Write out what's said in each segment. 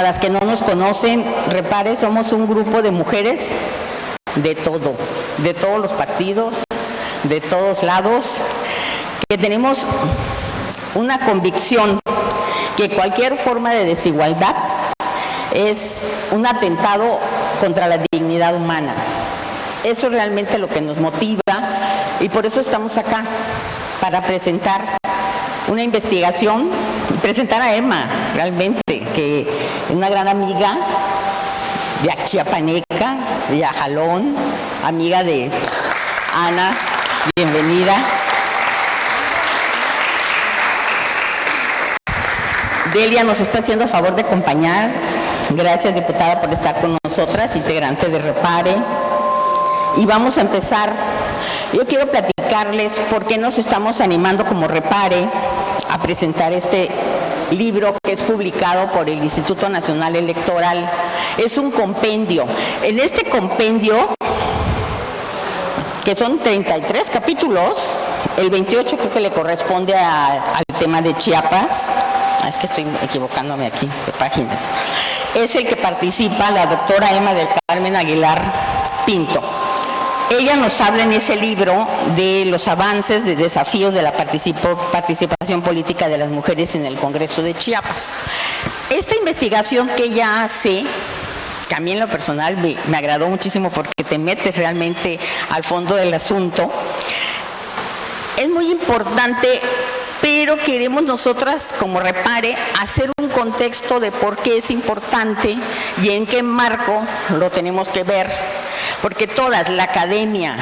las que no nos conocen, Repare, somos un grupo de mujeres de todo, de todos los partidos, de todos lados, que tenemos una convicción que cualquier forma de desigualdad es un atentado contra la dignidad humana. Eso es realmente lo que nos motiva y por eso estamos acá, para presentar una investigación y presentar a Emma, realmente, que es una gran amiga de chiapaneca, de Ajalón, amiga de Ana, bienvenida. Delia nos está haciendo el favor de acompañar. Gracias, diputada, por estar con nosotras, integrante de Repare. Y vamos a empezar. Yo quiero platicarles por qué nos estamos animando como Repare a presentar este libro que es publicado por el Instituto Nacional Electoral. Es un compendio. En este compendio, que son 33 capítulos, el 28 creo que le corresponde al tema de Chiapas. Es que estoy equivocándome aquí de páginas. Es el que participa la doctora Emma del Carmen Aguilar Pinto. Ella nos habla en ese libro de los avances, de desafíos de la participación política de las mujeres en el Congreso de Chiapas. Esta investigación que ella hace, que a mí en lo personal me agradó muchísimo porque te metes realmente al fondo del asunto, es muy importante, pero queremos nosotras como Repare hacer un contexto de por qué es importante y en qué marco lo tenemos que ver. Porque todas, la academia,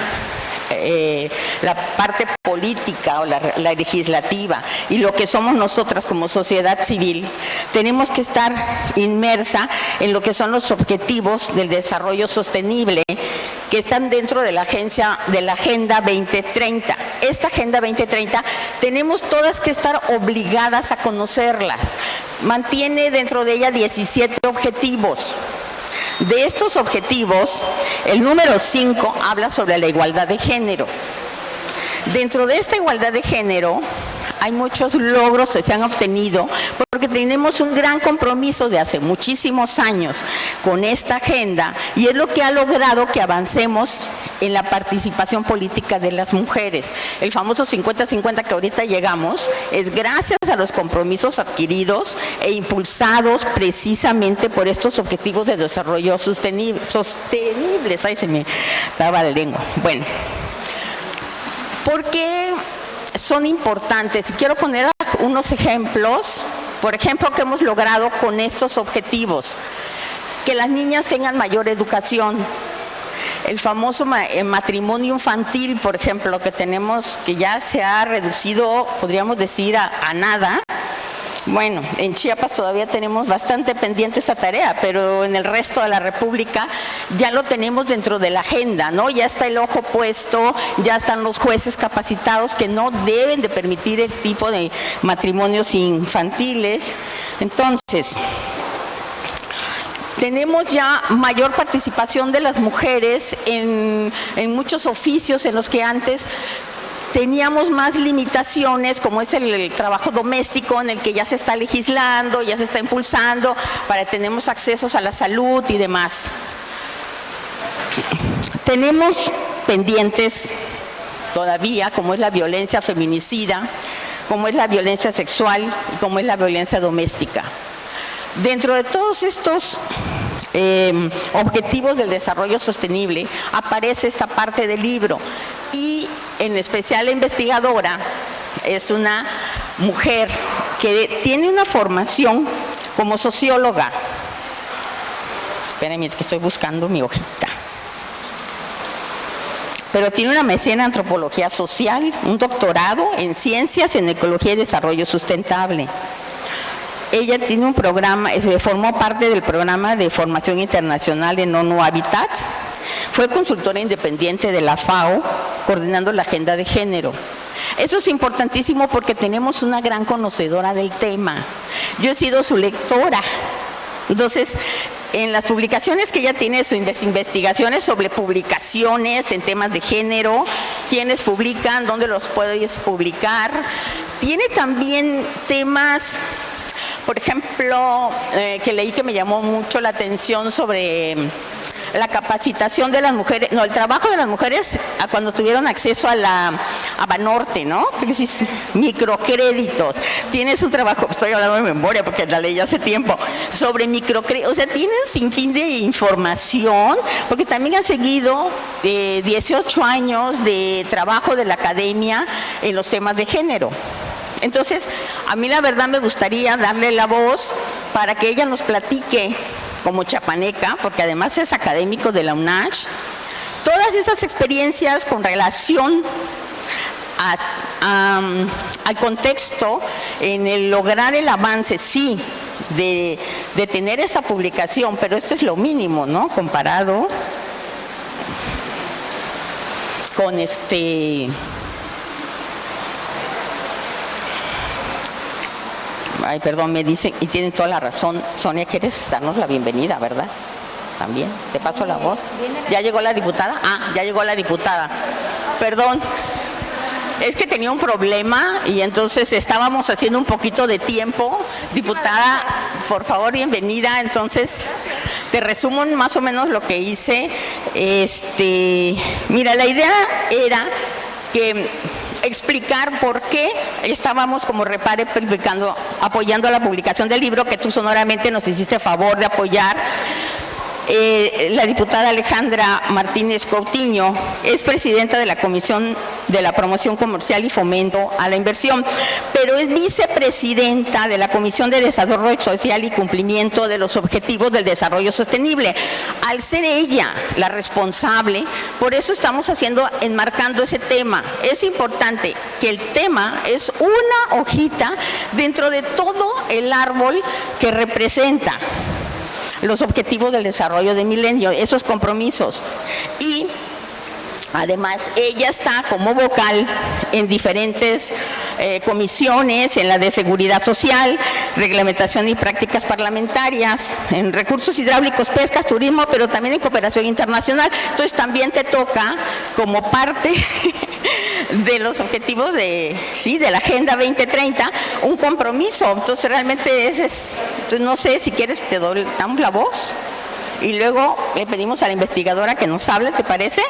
la parte política o la legislativa y lo que somos nosotras como sociedad civil, tenemos que estar inmersa en lo que son los objetivos del desarrollo sostenible que están dentro de la Agenda 2030. Esta Agenda 2030 tenemos todas que estar obligadas a conocerlas. Mantiene dentro de ella 17 objetivos. De estos objetivos, el número 5 habla sobre la igualdad de género. Dentro de esta igualdad de género hay muchos logros que se han obtenido porque tenemos un gran compromiso de hace muchísimos años con esta agenda y es lo que ha logrado que avancemos en la participación política de las mujeres. El famoso 50-50 que ahorita llegamos es gracias a los compromisos adquiridos e impulsados precisamente por estos objetivos de desarrollo sostenibles. Ay, se me traba la lengua. Bueno, ¿por qué son importantes? Y quiero poner unos ejemplos, por ejemplo, que hemos logrado con estos objetivos. Que las niñas tengan mayor educación. El famoso matrimonio infantil, por ejemplo, que tenemos, que ya se ha reducido, podríamos decir, a nada. Bueno, en Chiapas todavía tenemos bastante pendiente esa tarea, pero en el resto de la República ya lo tenemos dentro de la agenda, ¿no? Ya está el ojo puesto, ya están los jueces capacitados que no deben de permitir el tipo de matrimonios infantiles. Entonces, tenemos ya mayor participación de las mujeres en muchos oficios en los que antes teníamos más limitaciones, como es el trabajo doméstico, en el que ya se está legislando, ya se está impulsando, para que tenemos accesos a la salud y demás. Tenemos pendientes todavía, como es la violencia feminicida, como es la violencia sexual y como es la violencia doméstica. Dentro de todos estos objetivos del desarrollo sostenible aparece esta parte del libro y en especial la investigadora es una mujer que tiene una formación como socióloga. Espérenme que estoy buscando mi hojita. Pero tiene una maestría en antropología social, un doctorado en ciencias en ecología y desarrollo sustentable. Ella tiene un programa, formó parte del programa de formación internacional en ONU Habitat. Fue consultora independiente de la FAO, coordinando la agenda de género. Eso es importantísimo porque tenemos una gran conocedora del tema. Yo he sido su lectora. Entonces, en las publicaciones que ella tiene, sus investigaciones sobre publicaciones en temas de género, quiénes publican, dónde los puedes publicar. Tiene también temas Por ejemplo, que leí que me llamó mucho la atención sobre la capacitación de las mujeres, no, el trabajo de las mujeres cuando tuvieron acceso a Banorte, ¿no? Microcréditos. Tienes un trabajo, estoy hablando de memoria porque la leí hace tiempo, sobre microcréditos, o sea, tienen sin fin de información, porque también han seguido 18 años de trabajo de la academia en los temas de género. Entonces, a mí la verdad me gustaría darle la voz para que ella nos platique como chapaneca, porque además es académico de la UNACH, todas esas experiencias con relación al contexto en el lograr el avance, sí, de tener esa publicación, pero esto es lo mínimo, ¿no? Comparado con Ay, perdón, me dicen, y tienen toda la razón. Sonia, ¿quieres darnos la bienvenida, verdad? También, te paso la voz. ¿Ya llegó la diputada? Ah, ya llegó la diputada. Perdón, es que tenía un problema y entonces estábamos haciendo un poquito de tiempo. Diputada, por favor, bienvenida. Entonces, te resumo más o menos lo que hice. Mira, la idea era que explicar por qué estábamos como Repare apoyando la publicación del libro que tú sonoramente nos hiciste favor de apoyar. La diputada Alejandra Martínez Coutinho es presidenta de la Comisión de la Promoción Comercial y Fomento a la Inversión, pero es vicepresidenta de la Comisión de Desarrollo Social y Cumplimiento de los Objetivos del Desarrollo Sostenible. Al ser ella la responsable, por eso estamos enmarcando ese tema. Es importante que el tema es una hojita dentro de todo el árbol que representa los objetivos del desarrollo de milenio, esos compromisos. Y además ella está como vocal en diferentes comisiones, en la de Seguridad Social, Reglamentación y Prácticas Parlamentarias, en Recursos Hidráulicos, Pescas, Turismo, pero también en Cooperación Internacional. Entonces también te toca como parte de los objetivos de la Agenda 2030, un compromiso. Entonces realmente entonces no sé si quieres te damos la voz y luego le pedimos a la investigadora que nos hable, ¿te parece?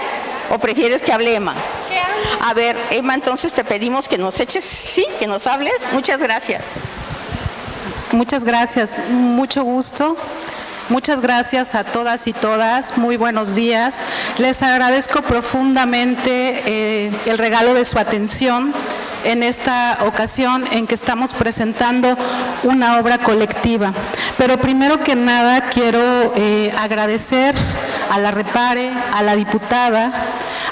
¿O prefieres que hable Emma? A ver, Emma, entonces te pedimos que nos que nos hables. Muchas gracias. Muchas gracias, mucho gusto. Muchas gracias a todas y todas, muy buenos días. Les agradezco profundamente el regalo de su atención en esta ocasión en que estamos presentando una obra colectiva. Pero primero que nada quiero agradecer a la Repare, a la diputada,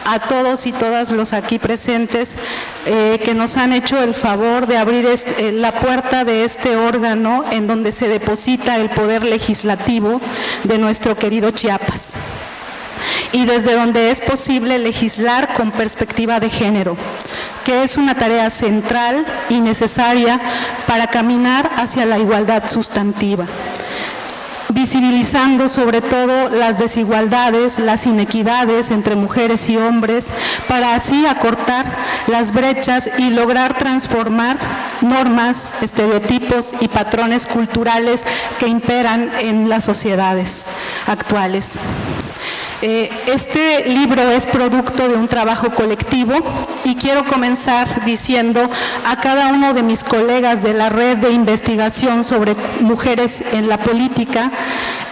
a todos y todas los aquí presentes que nos han hecho el favor de abrir la puerta de este órgano en donde se deposita el poder legislativo de nuestro querido Chiapas y desde donde es posible legislar con perspectiva de género, que es una tarea central y necesaria para caminar hacia la igualdad sustantiva, visibilizando sobre todo las desigualdades, las inequidades entre mujeres y hombres, para así acortar las brechas y lograr transformar normas, estereotipos y patrones culturales que imperan en las sociedades actuales. Este libro es producto de un trabajo colectivo y quiero comenzar diciendo a cada uno de mis colegas de la Red de Investigación sobre Mujeres en la Política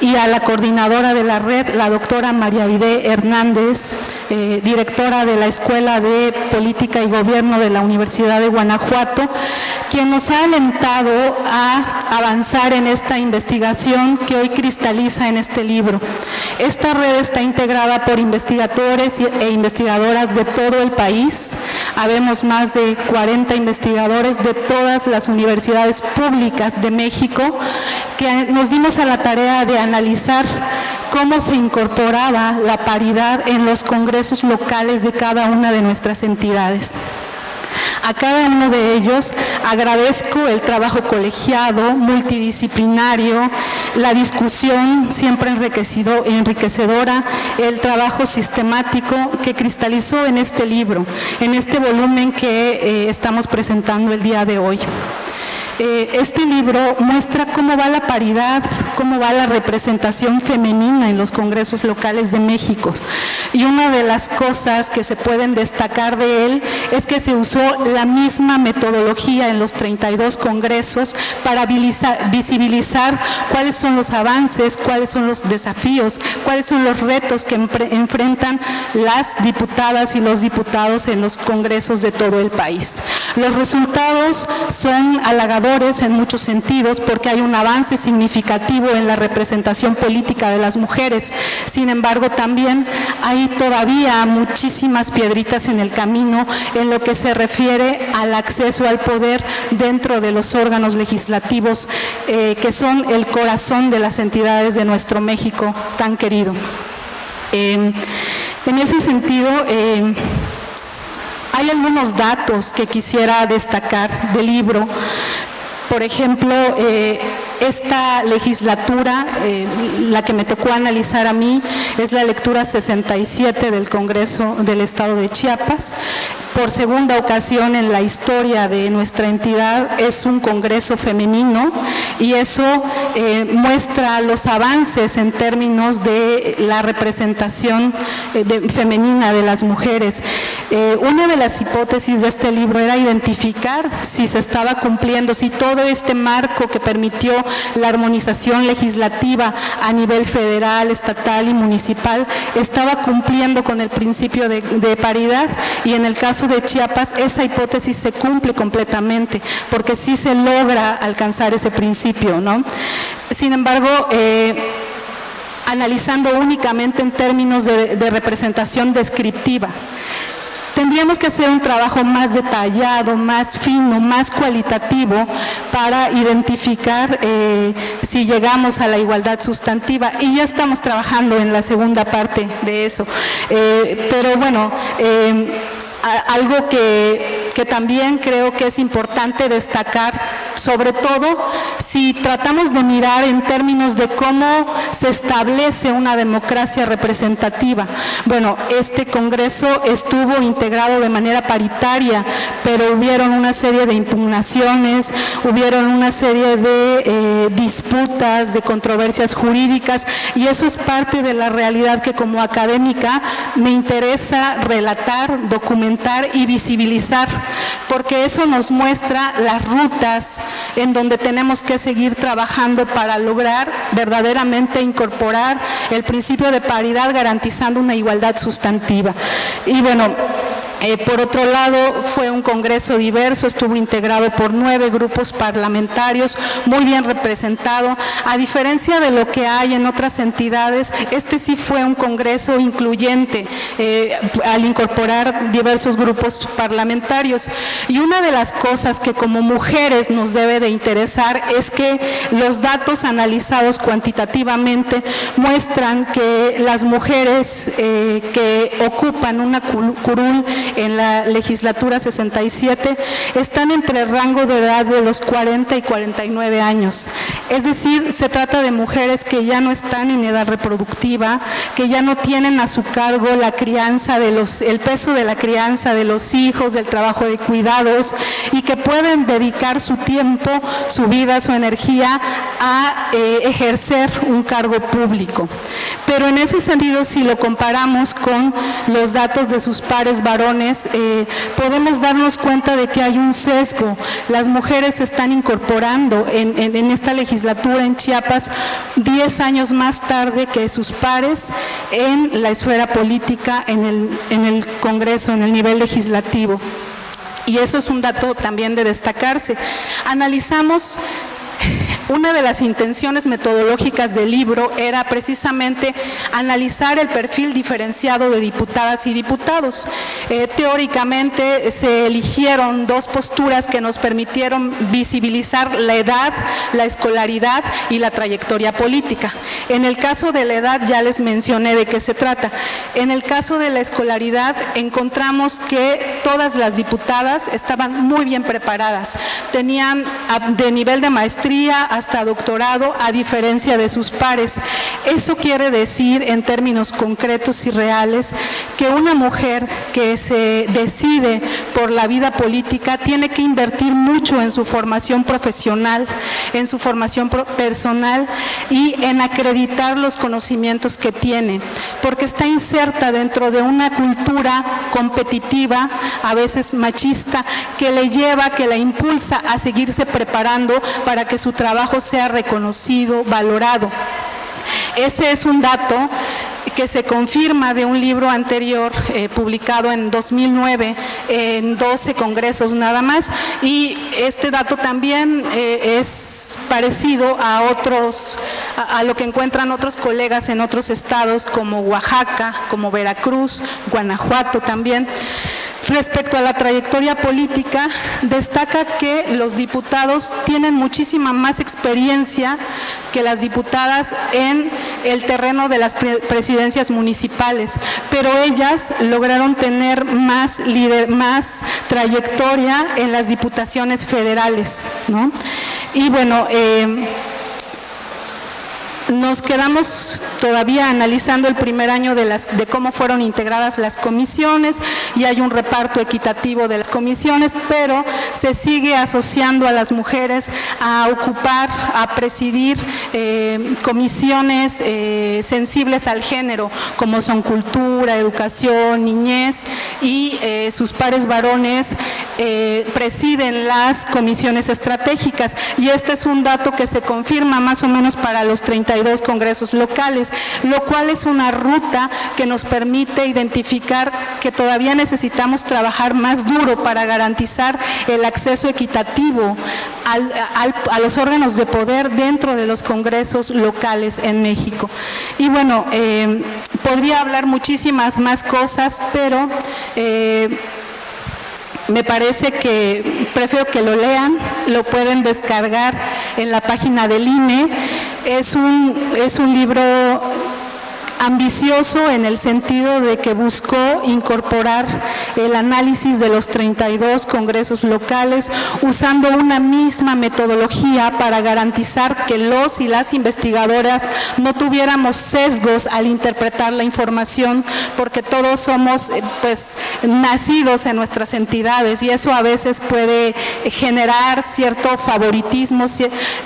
y a la coordinadora de la red, la doctora María Aide Hernández, directora de la Escuela de Política y Gobierno de la Universidad de Guanajuato, quien nos ha alentado a avanzar en esta investigación que hoy cristaliza en este libro. Esta red está integrada por investigadores e investigadoras de todo el país. Habemos más de 40 investigadores de todas las universidades públicas de México que nos dimos a la tarea de analizar cómo se incorporaba la paridad en los congresos locales de cada una de nuestras entidades. A cada uno de ellos agradezco el trabajo colegiado, multidisciplinario, la discusión siempre enriquecedora, el trabajo sistemático que cristalizó en este libro, en este volumen que estamos presentando el día de hoy. Este libro muestra cómo va la paridad, cómo va la representación femenina en los congresos locales de México. Y una de las cosas que se pueden destacar de él es que se usó la misma metodología en los 32 congresos para visibilizar cuáles son los avances, cuáles son los desafíos, cuáles son los retos que enfrentan las diputadas y los diputados en los congresos de todo el país. Los resultados son halagadores en muchos sentidos porque hay un avance significativo en la representación política de las mujeres. Sin embargo, también hay todavía muchísimas piedritas en el camino en lo que se refiere al acceso al poder dentro de los órganos legislativos que son el corazón de las entidades de nuestro México tan querido. En ese sentido, hay algunos datos que quisiera destacar del libro. Por ejemplo, esta legislatura, la que me tocó analizar a mí, es la lectura 67 del Congreso del Estado de Chiapas. Por segunda ocasión en la historia de nuestra entidad es un congreso femenino y eso muestra los avances en términos de la representación femenina de las mujeres. Una de las hipótesis de este libro era identificar si se estaba cumpliendo, si todo este marco que permitió la armonización legislativa a nivel federal, estatal y municipal estaba cumpliendo con el principio de paridad, y en el caso de Chiapas esa hipótesis se cumple completamente porque sí se logra alcanzar ese principio, ¿no? Sin embargo, analizando únicamente en términos de representación descriptiva, tendríamos que hacer un trabajo más detallado, más fino, más cualitativo para identificar si llegamos a la igualdad sustantiva, y ya estamos trabajando en la segunda parte de eso. Pero bueno, algo que también creo que es importante destacar, sobre todo si tratamos de mirar en términos de cómo se establece una democracia representativa. Bueno, este Congreso estuvo integrado de manera paritaria, pero hubieron una serie de impugnaciones, hubieron una serie de disputas, de controversias jurídicas, y eso es parte de la realidad que como académica me interesa relatar, documentar y visibilizar, porque eso nos muestra las rutas en donde tenemos que seguir trabajando para lograr verdaderamente incorporar el principio de paridad, garantizando una igualdad sustantiva. Y bueno, por otro lado, fue un congreso diverso, estuvo integrado por 9 grupos parlamentarios, muy bien representado. A diferencia de lo que hay en otras entidades, este sí fue un congreso incluyente al incorporar diversos grupos parlamentarios. Y una de las cosas que como mujeres nos debe de interesar es que los datos analizados cuantitativamente muestran que las mujeres que ocupan una curul en la legislatura 67 están entre el rango de edad de los 40 y 49 años. Es decir, se trata de mujeres que ya no están en edad reproductiva, que ya no tienen a su cargo la crianza el peso de la crianza de los hijos, del trabajo de cuidados, y que pueden dedicar su tiempo, su vida, su energía a ejercer un cargo público. Pero en ese sentido, si lo comparamos con los datos de sus pares varones, podemos darnos cuenta de que hay un sesgo. Las mujeres se están incorporando en esta legislatura en Chiapas 10 años más tarde que sus pares en la esfera política, en el Congreso, en el nivel legislativo. Y eso es un dato también de destacarse. Analizamos. Una de las intenciones metodológicas del libro era precisamente analizar el perfil diferenciado de diputadas y diputados. Teóricamente se eligieron 2 posturas que nos permitieron visibilizar la edad, la escolaridad y la trayectoria política. En el caso de la edad ya les mencioné de qué se trata. En el caso de la escolaridad encontramos que todas las diputadas estaban muy bien preparadas, tenían de nivel de maestría hasta doctorado, a diferencia de sus pares. Eso quiere decir, en términos concretos y reales, que una mujer que se decide por la vida política tiene que invertir mucho en su formación profesional, en su formación personal y en acreditar los conocimientos que tiene, porque está inserta dentro de una cultura competitiva, a veces machista, que le lleva, que la impulsa a seguirse preparando para que su trabajo sea reconocido, valorado. Ese es un dato que se confirma de un libro anterior publicado en 2009 en 12 congresos nada más, y este dato también es parecido a otros, a lo que encuentran otros colegas en otros estados como Oaxaca, como Veracruz, Guanajuato también. Respecto a la trayectoria política, destaca que los diputados tienen muchísima más experiencia que las diputadas en el terreno de las presidencias municipales, pero ellas lograron tener más trayectoria en las diputaciones federales, ¿no? Y bueno, nos quedamos todavía analizando el primer año de cómo fueron integradas las comisiones, y hay un reparto equitativo de las comisiones, pero se sigue asociando a las mujeres a ocupar, a presidir comisiones sensibles al género, como son cultura, educación, niñez, y sus pares varones presiden las comisiones estratégicas, y este es un dato que se confirma más o menos para los 32 congresos locales, lo cual es una ruta que nos permite identificar que todavía necesitamos trabajar más duro para garantizar el acceso equitativo a los órganos de poder dentro de los congresos locales en México. Y bueno, podría hablar muchísimas más cosas, pero me parece que prefiero que lo lean, lo pueden descargar en la página del INE. Es un libro ambicioso en el sentido de que buscó incorporar el análisis de los 32 congresos locales usando una misma metodología para garantizar que los y las investigadoras no tuviéramos sesgos al interpretar la información, porque todos somos pues nacidos en nuestras entidades, y eso a veces puede generar cierto favoritismo,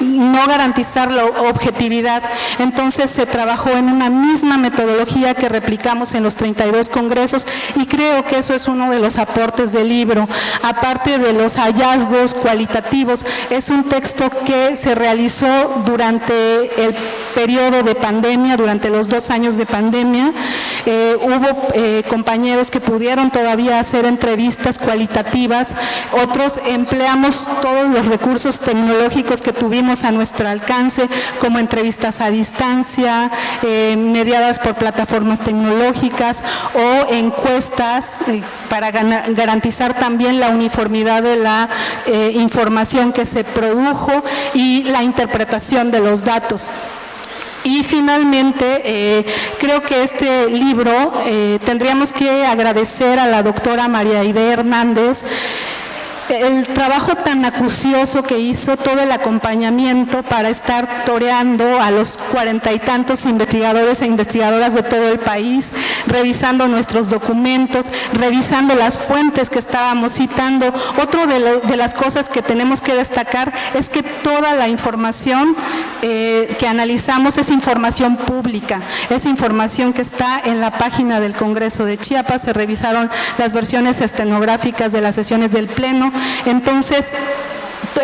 no garantizar la objetividad. Entonces se trabajó en una misma metodología que replicamos en los 32 congresos, y creo que eso es uno de los aportes del libro. Aparte de los hallazgos cualitativos, es un texto que se realizó durante el periodo de pandemia, durante los 2 años de pandemia. Hubo compañeros que pudieron todavía hacer entrevistas cualitativas, otros empleamos todos los recursos tecnológicos que tuvimos a nuestro alcance, como entrevistas a distancia, mediadas por plataformas tecnológicas, o encuestas para garantizar también la uniformidad de la información que se produjo y la interpretación de los datos. Y finalmente, creo que este libro tendríamos que agradecer a la doctora María Aide Hernández el trabajo tan acucioso que hizo, todo el acompañamiento para estar toreando a los 40 y tantos investigadores e investigadoras de todo el país, revisando nuestros documentos, revisando las fuentes que estábamos citando. Otro de las cosas que tenemos que destacar es que toda la información que analizamos es información pública, es información que está en la página del Congreso de Chiapas. Se revisaron las versiones estenográficas de las sesiones del Pleno. Entonces,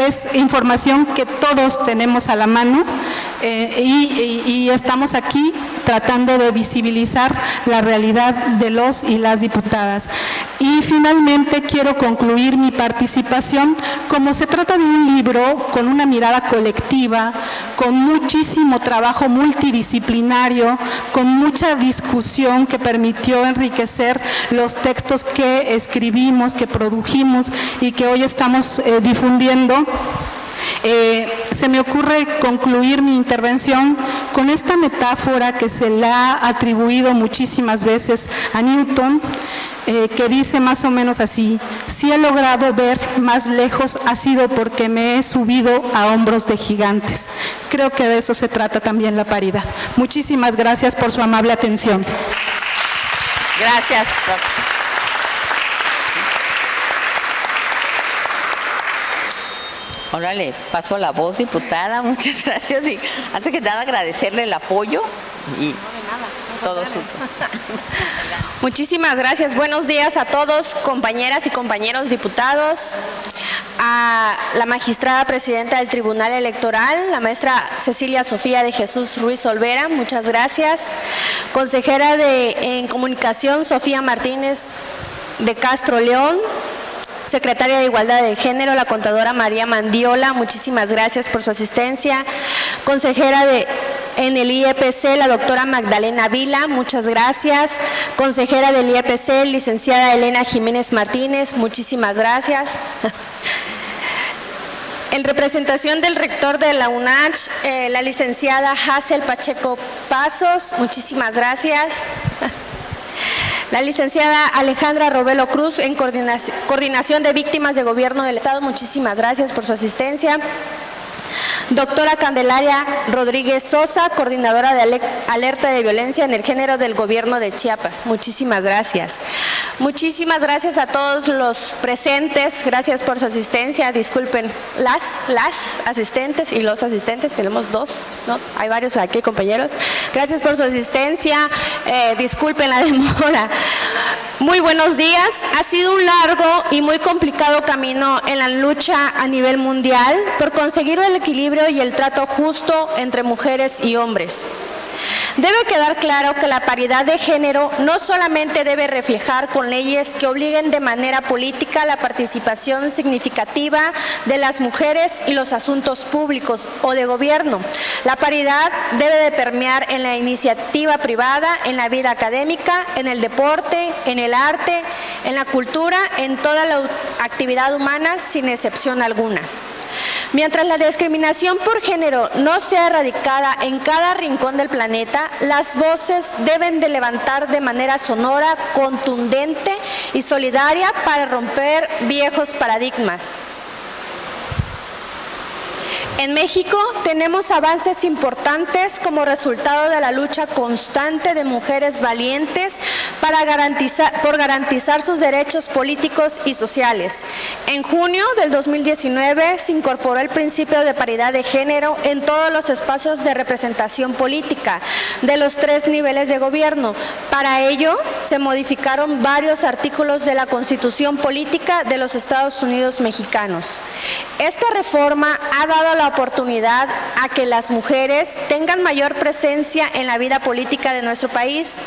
es información que todos tenemos a la mano, y estamos aquí tratando de visibilizar la realidad de los y las diputadas. Y finalmente quiero concluir mi participación. Como se trata de un libro con una mirada colectiva, con muchísimo trabajo multidisciplinario, con mucha discusión que permitió enriquecer los textos que escribimos, que produjimos y que hoy estamos difundiendo, se me ocurre concluir mi intervención con esta metáfora que se le ha atribuido muchísimas veces a Newton, que dice más o menos así: si he logrado ver más lejos ha sido porque me he subido a hombros de gigantes. Creo que de eso se trata también la paridad. Muchísimas gracias por su amable atención. Gracias. Ahora le paso la voz, diputada. Muchas gracias. Y antes que nada, agradecerle el apoyo y todo su... Muchísimas gracias. Buenos días a todos, compañeras y compañeros diputados, a la magistrada presidenta del Tribunal Electoral, la maestra Cecilia Sofía de Jesús Ruiz Olvera, muchas gracias. Consejera en Comunicación, Sofía Martínez de Castro León. Secretaria de Igualdad de Género, la contadora María Mandiola, muchísimas gracias por su asistencia. Consejera en el IEPC, la doctora Magdalena Vila, muchas gracias. Consejera del IEPC, licenciada Elena Jiménez Martínez, muchísimas gracias. En representación del rector de la UNACH, la licenciada Hazel Pacheco Pasos, muchísimas gracias. La licenciada Alejandra Robelo Cruz, en coordinación de víctimas de gobierno del Estado, muchísimas gracias por su asistencia. Doctora Candelaria Rodríguez Sosa, coordinadora de alerta de violencia en el género del gobierno de Chiapas. Muchísimas gracias. Muchísimas gracias a todos los presentes. Gracias por su asistencia. Disculpen las asistentes y los asistentes. Tenemos dos, ¿no? Hay varios aquí, compañeros. Gracias por su asistencia. Disculpen la demora. Muy buenos días. Ha sido un largo y muy complicado camino en la lucha a nivel mundial por conseguir el equilibrio y el trato justo entre mujeres y hombres. Debe quedar claro que la paridad de género no solamente debe reflejar con leyes que obliguen de manera política la participación significativa de las mujeres y los asuntos públicos o de gobierno. La paridad debe de permear en la iniciativa privada, en la vida académica, en el deporte, en el arte, en la cultura, en toda la actividad humana, sin excepción alguna. Mientras la discriminación por género no sea erradicada en cada rincón del planeta, las voces deben de levantar de manera sonora, contundente y solidaria para romper viejos paradigmas. En México tenemos avances importantes como resultado de la lucha constante de mujeres valientes por garantizar sus derechos políticos y sociales. En junio del 2019 se incorporó el principio de paridad de género en todos los espacios de representación política de los 3 niveles de gobierno. Para ello se modificaron varios artículos de la Constitución Política de los Estados Unidos mexicanos. Esta reforma ha dado la oportunidad a que las mujeres tengan mayor presencia en la vida política de nuestro país,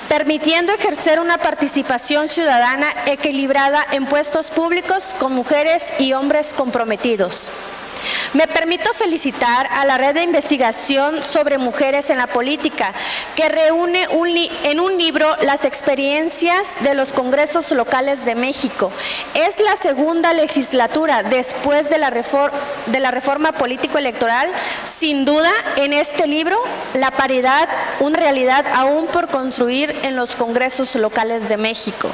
permitiendo ejercer una participación ciudadana equilibrada en puestos públicos con mujeres y hombres comprometidos. Me permito felicitar a la Red de Investigación sobre Mujeres en la Política, que reúne en un libro las experiencias de los congresos locales de México. Es la segunda legislatura después de la reforma político-electoral. Sin duda, en este libro, la paridad, una realidad aún por construir en los congresos locales de México.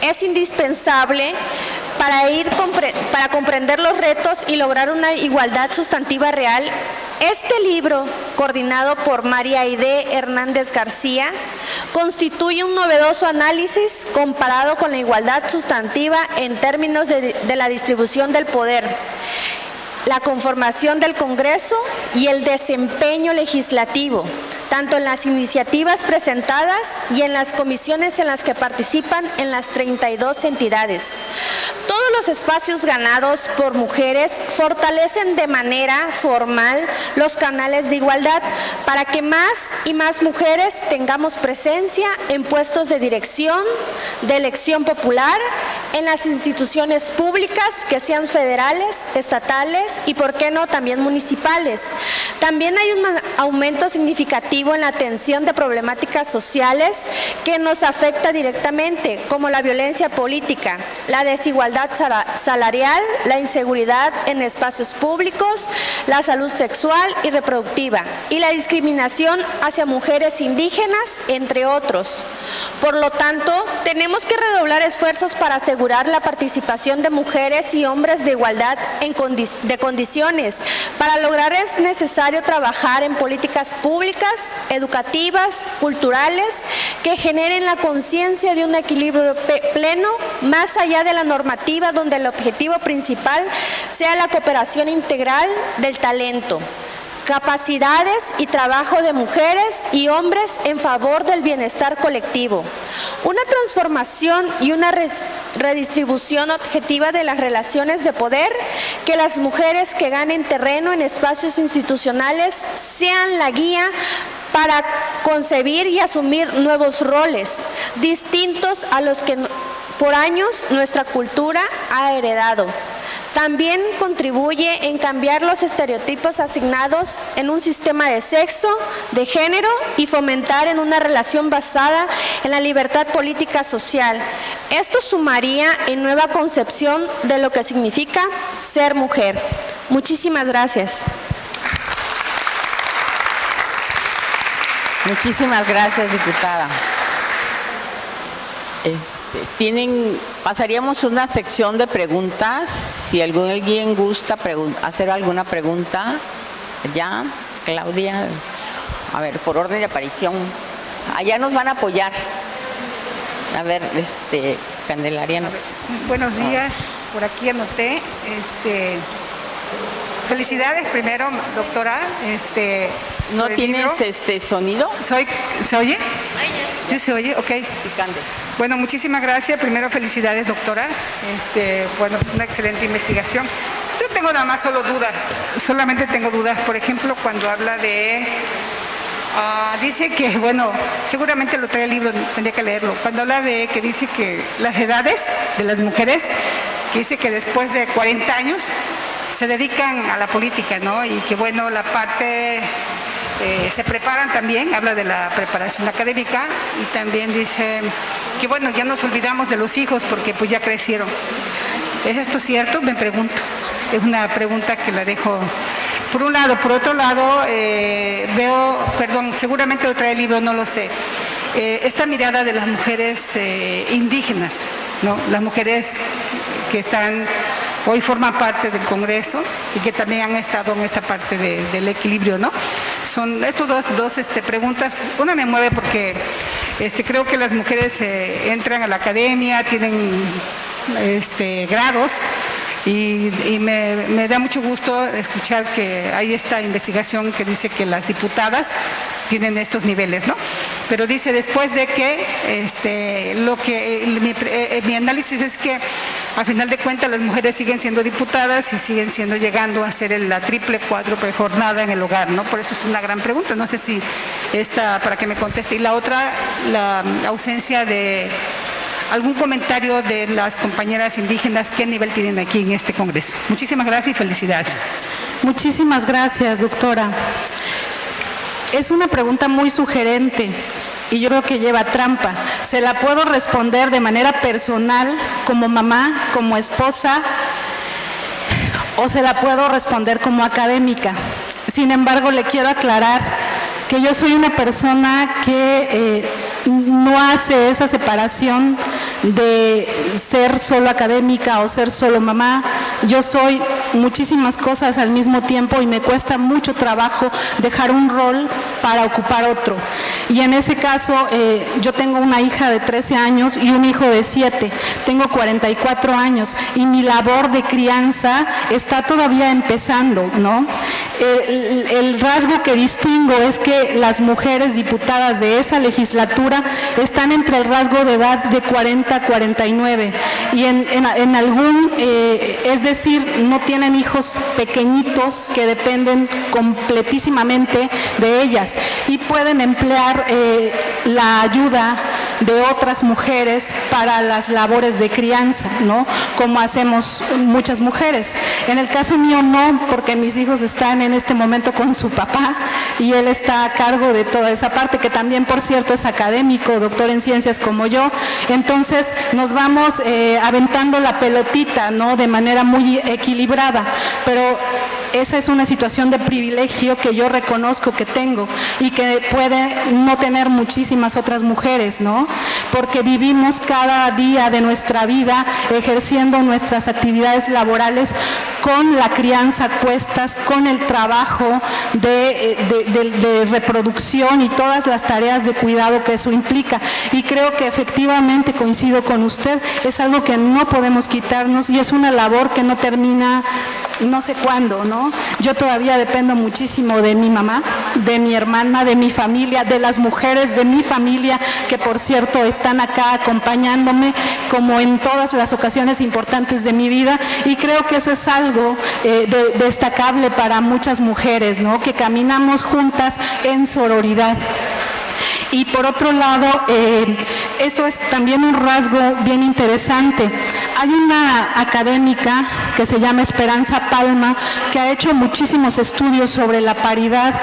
Es indispensable para comprender los retos y lograr una igualdad sustantiva real. Este libro, coordinado por María Aide Hernández García, constituye un novedoso análisis comparado con la igualdad sustantiva en términos de la distribución del poder, la conformación del Congreso y el desempeño legislativo, tanto en las iniciativas presentadas y en las comisiones en las que participan en las 32 entidades. Todos los espacios ganados por mujeres fortalecen de manera formal los canales de igualdad para que más y más mujeres tengamos presencia en puestos de dirección, de elección popular, en las instituciones públicas, que sean federales, estatales y, por qué no, también municipales. También hay un aumento significativo en la atención de problemáticas sociales que nos afecta directamente, como la violencia política, la desigualdad salarial, la inseguridad en espacios públicos, la salud sexual y reproductiva y la discriminación hacia mujeres indígenas, entre otros. Por lo tanto, tenemos que redoblar esfuerzos para asegurar la participación de mujeres y hombres de igualdad de condiciones. Para lograr es necesario trabajar en políticas públicas, educativas, culturales, que generen la conciencia de un equilibrio pleno, más allá de la normativa, donde el objetivo principal sea la cooperación integral del talento, capacidades y trabajo de mujeres y hombres en favor del bienestar colectivo. Una transformación y una redistribución objetiva de las relaciones de poder, que las mujeres que ganen terreno en espacios institucionales sean la guía para concebir y asumir nuevos roles, distintos a los que por años nuestra cultura ha heredado. También contribuye en cambiar los estereotipos asignados en un sistema de sexo, de género y fomentar en una relación basada en la libertad política social. Esto sumaría en nueva concepción de lo que significa ser mujer. Muchísimas gracias. Muchísimas gracias, diputada. Pasaríamos una sección de preguntas. Si alguien gusta hacer alguna pregunta, ya, Claudia, a ver, por orden de aparición. Allá nos van a apoyar. A ver, Candelaria. Buenos días, por aquí anoté. Felicidades primero, doctora. ¿No tienes sonido? ¿Se oye? ¿Sí se oye? Ok. Sí, Cande. Bueno, muchísimas gracias. Primero, felicidades, doctora. Bueno, una excelente investigación. Yo tengo nada más solamente tengo dudas. Por ejemplo, cuando habla de... dice que, bueno, seguramente lo trae el libro, tendría que leerlo. Cuando habla de que dice que las edades de las mujeres, que dice que después de 40 años se dedican a la política, ¿no? Y que, bueno, la parte... se preparan también, habla de la preparación académica y también dice que bueno, ya nos olvidamos de los hijos porque pues ya crecieron. ¿Es esto cierto? Me pregunto. Es una pregunta que la dejo por un lado. Por otro lado, seguramente lo trae el libro, no lo sé. Esta mirada de las mujeres indígenas, ¿no? Las mujeres que hoy forman parte del Congreso y que también han estado en esta parte del equilibrio, ¿no? Son estas dos preguntas. Una me mueve porque creo que las mujeres entran a la academia, tienen grados y me da mucho gusto escuchar que hay esta investigación que dice que las diputadas tienen estos niveles, ¿no? Pero dice después de que mi análisis es que a final de cuentas las mujeres siguen siendo diputadas y siguen llegando a hacer la triple, cuádruple jornada en el hogar, ¿no? Por eso es una gran pregunta. No sé si para que me conteste. Y la otra, la ausencia de algún comentario de las compañeras indígenas, ¿qué nivel tienen aquí en este Congreso? Muchísimas gracias y felicidades. Muchísimas gracias, doctora. Es una pregunta muy sugerente y yo creo que lleva trampa. Se la puedo responder de manera personal, como mamá, como esposa, o se la puedo responder como académica. Sin embargo, le quiero aclarar que yo soy una persona que no hace esa separación de ser solo académica o ser solo mamá. Yo soy muchísimas cosas al mismo tiempo y me cuesta mucho trabajo dejar un rol para ocupar otro. Y en ese caso, yo tengo una hija de 13 años y un hijo de 7. Tengo 44 años y mi labor de crianza está todavía empezando, ¿no? El rasgo que distingo es que las mujeres diputadas de esa legislatura están entre el rasgo de edad de 40 a 49 y en algún, es decir, no tienen hijos pequeñitos que dependen completísimamente de ellas y pueden emplear la ayuda de otras mujeres para las labores de crianza, ¿no? Como hacemos muchas mujeres. En el caso mío no, porque mis hijos están en este momento con su papá y él está a cargo de toda esa parte, que también, por cierto, es académico, doctor en ciencias como yo. Entonces nos vamos aventando la pelotita, ¿no? De manera muy equilibrada, pero esa es una situación de privilegio que yo reconozco que tengo y que puede no tener muchísimas otras mujeres, ¿no? Porque vivimos cada día de nuestra vida ejerciendo nuestras actividades laborales con la crianza a cuestas, con el trabajo de reproducción y todas las tareas de cuidado que eso implica. Y creo que efectivamente coincido con usted, es algo que no podemos quitarnos y es una labor que no termina no sé cuándo, ¿no? Yo todavía dependo muchísimo de mi mamá, de mi hermana, de mi familia, de las mujeres de mi familia, que por cierto están acá acompañándome como en todas las ocasiones importantes de mi vida, y creo que eso es algo destacable para muchas mujeres, ¿no? Que caminamos juntas en sororidad. Y por otro lado, eso es también un rasgo bien interesante. Hay una académica que se llama Esperanza Palma, que ha hecho muchísimos estudios sobre la paridad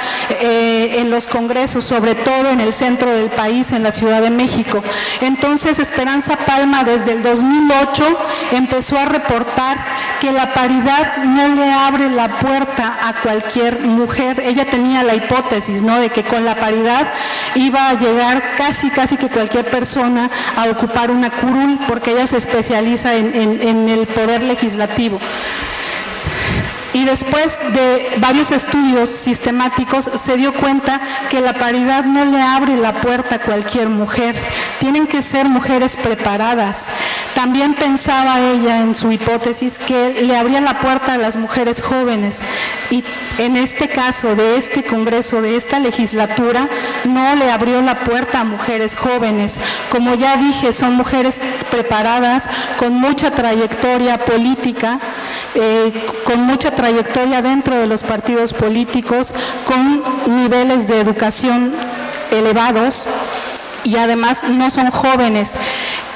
en los congresos, sobre todo en el centro del país, en la Ciudad de México. Entonces, Esperanza Palma desde el 2008 empezó a reportar que la paridad no le abre la puerta a cualquier mujer. Ella tenía la hipótesis, ¿no?, de que con la paridad iba a llegar casi que cualquier persona a ocupar una curul, porque ella se especializa en el poder legislativo. Y después de varios estudios sistemáticos se dio cuenta que la paridad no le abre la puerta a cualquier mujer, tienen que ser mujeres preparadas. También pensaba ella en su hipótesis que le abría la puerta a las mujeres jóvenes, y en este caso de este Congreso, de esta legislatura, no le abrió la puerta a mujeres jóvenes. Como ya dije, son mujeres preparadas, con mucha trayectoria política, con mucha trayectoria dentro de los partidos políticos, con niveles de educación elevados, y además no son jóvenes.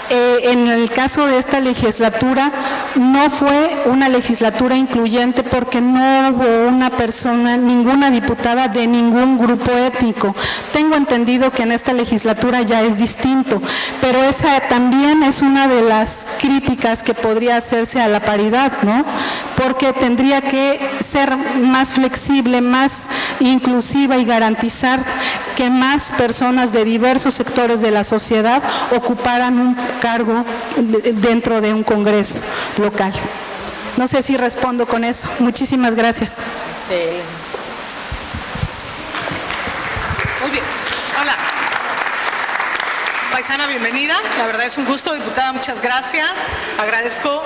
En el caso de esta legislatura, no fue una legislatura incluyente porque no hubo una persona, ninguna diputada de ningún grupo étnico. Tengo entendido que en esta legislatura ya es distinto, pero esa también es una de las críticas que podría hacerse a la paridad, ¿no? Porque tendría que ser más flexible, más inclusiva y garantizar que más personas de diversos sectores de la sociedad ocuparan un cargo dentro de un congreso local. No sé si respondo con eso. Muchísimas gracias. Muy bien. Hola. Paisana, bienvenida. La verdad es un gusto, diputada, muchas gracias. Agradezco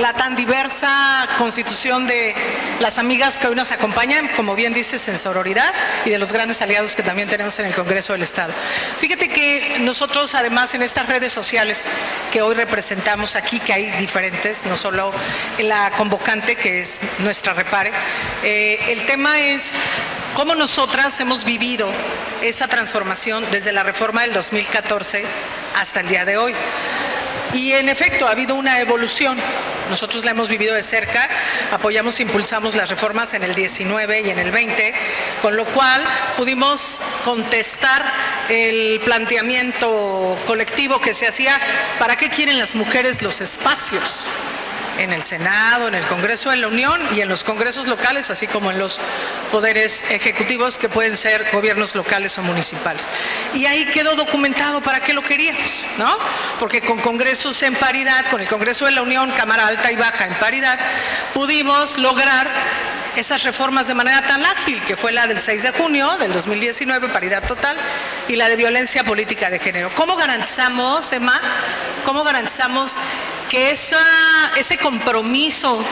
la tan diversa constitución de las amigas que hoy nos acompañan, como bien dices, en sororidad, y de los grandes aliados que también tenemos en el Congreso del Estado. Fíjate que nosotros, además, en estas redes sociales que hoy representamos aquí, que hay diferentes, no solo la convocante, que es nuestra Repare, el tema es cómo nosotras hemos vivido esa transformación desde la reforma del 2014 hasta el día de hoy. Y en efecto, ha habido una evolución. Nosotros la hemos vivido de cerca, apoyamos e impulsamos las reformas en el 19 y en el 20, con lo cual pudimos contestar el planteamiento colectivo que se hacía: ¿para qué quieren las mujeres los espacios en el Senado, en el Congreso de la Unión y en los congresos locales, así como en los poderes ejecutivos que pueden ser gobiernos locales o municipales? Y ahí quedó documentado para qué lo queríamos, ¿no? Porque con congresos en paridad, con el Congreso de la Unión, Cámara Alta y Baja en paridad, pudimos lograr esas reformas de manera tan ágil, que fue la del 6 de junio del 2019, paridad total, y la de violencia política de género. ¿Cómo garantizamos, Emma, cómo garantizamos que ese compromiso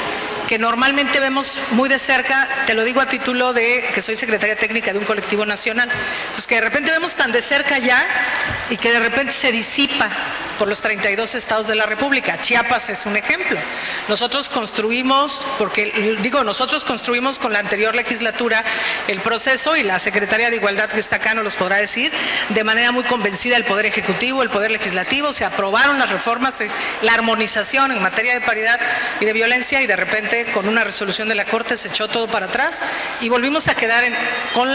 que normalmente vemos muy de cerca, te lo digo a título de que soy secretaria técnica de un colectivo nacional, entonces que de repente vemos tan de cerca ya y que de repente se disipa por los 32 estados de la República? Chiapas es un ejemplo. Nosotros construimos con la anterior legislatura el proceso, y la secretaria de Igualdad que está acá nos los podrá decir, de manera muy convencida, el Poder Ejecutivo, el Poder Legislativo, se aprobaron las reformas, la armonización en materia de paridad y de violencia, y de repente con una resolución de la Corte se echó todo para atrás y volvimos a quedar con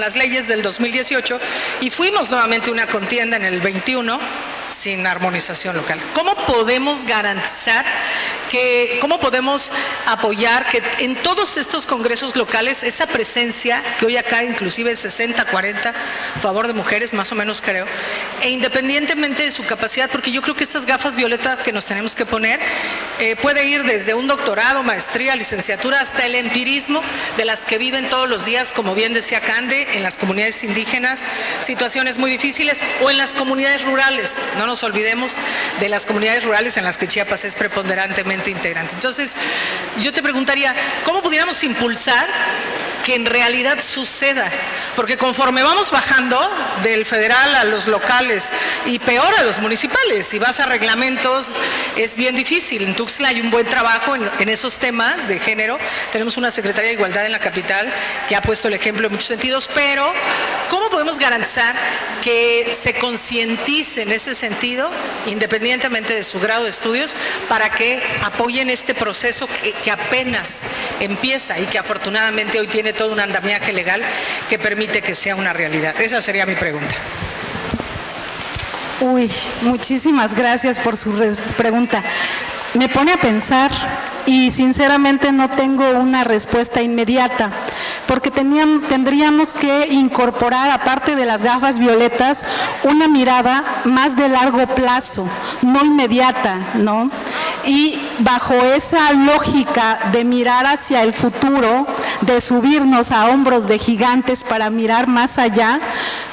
las leyes del 2018, y fuimos nuevamente una contienda en el 21 sin armonización local. ¿Cómo podemos garantizar cómo podemos apoyar que en todos estos congresos locales esa presencia, que hoy acá inclusive es 60-40 a favor de mujeres, más o menos creo, e independientemente de su capacidad, porque yo creo que estas gafas violetas que nos tenemos que poner puede ir desde un doctorado, maestría, licenciatura, hasta el empirismo de las que viven todos los días, como bien decía Cande, en las comunidades indígenas, situaciones muy difíciles, o en las comunidades rurales. No nos olvidemos de las comunidades rurales en las que Chiapas es preponderantemente integrante. Entonces, yo te preguntaría, ¿cómo pudiéramos impulsar que en realidad suceda? Porque conforme vamos bajando del federal a los locales y peor a los municipales, si vas a reglamentos es bien difícil. En Tuxtla hay un buen trabajo en esos temas de género. Tenemos una Secretaría de Igualdad en la capital que ha puesto el ejemplo en muchos sentidos, pero ¿cómo podemos garantizar que se concientice en ese sentido, independientemente de su grado de estudios, para que apoyen este proceso que apenas empieza y que afortunadamente hoy tiene todo un andamiaje legal que permite que sea una realidad? Esa sería mi pregunta. Uy, muchísimas gracias por su pregunta. Me pone a pensar y sinceramente no tengo una respuesta inmediata, porque tendríamos que incorporar, aparte de las gafas violetas, una mirada más de largo plazo, no inmediata, ¿no? Y bajo esa lógica de mirar hacia el futuro, de subirnos a hombros de gigantes para mirar más allá,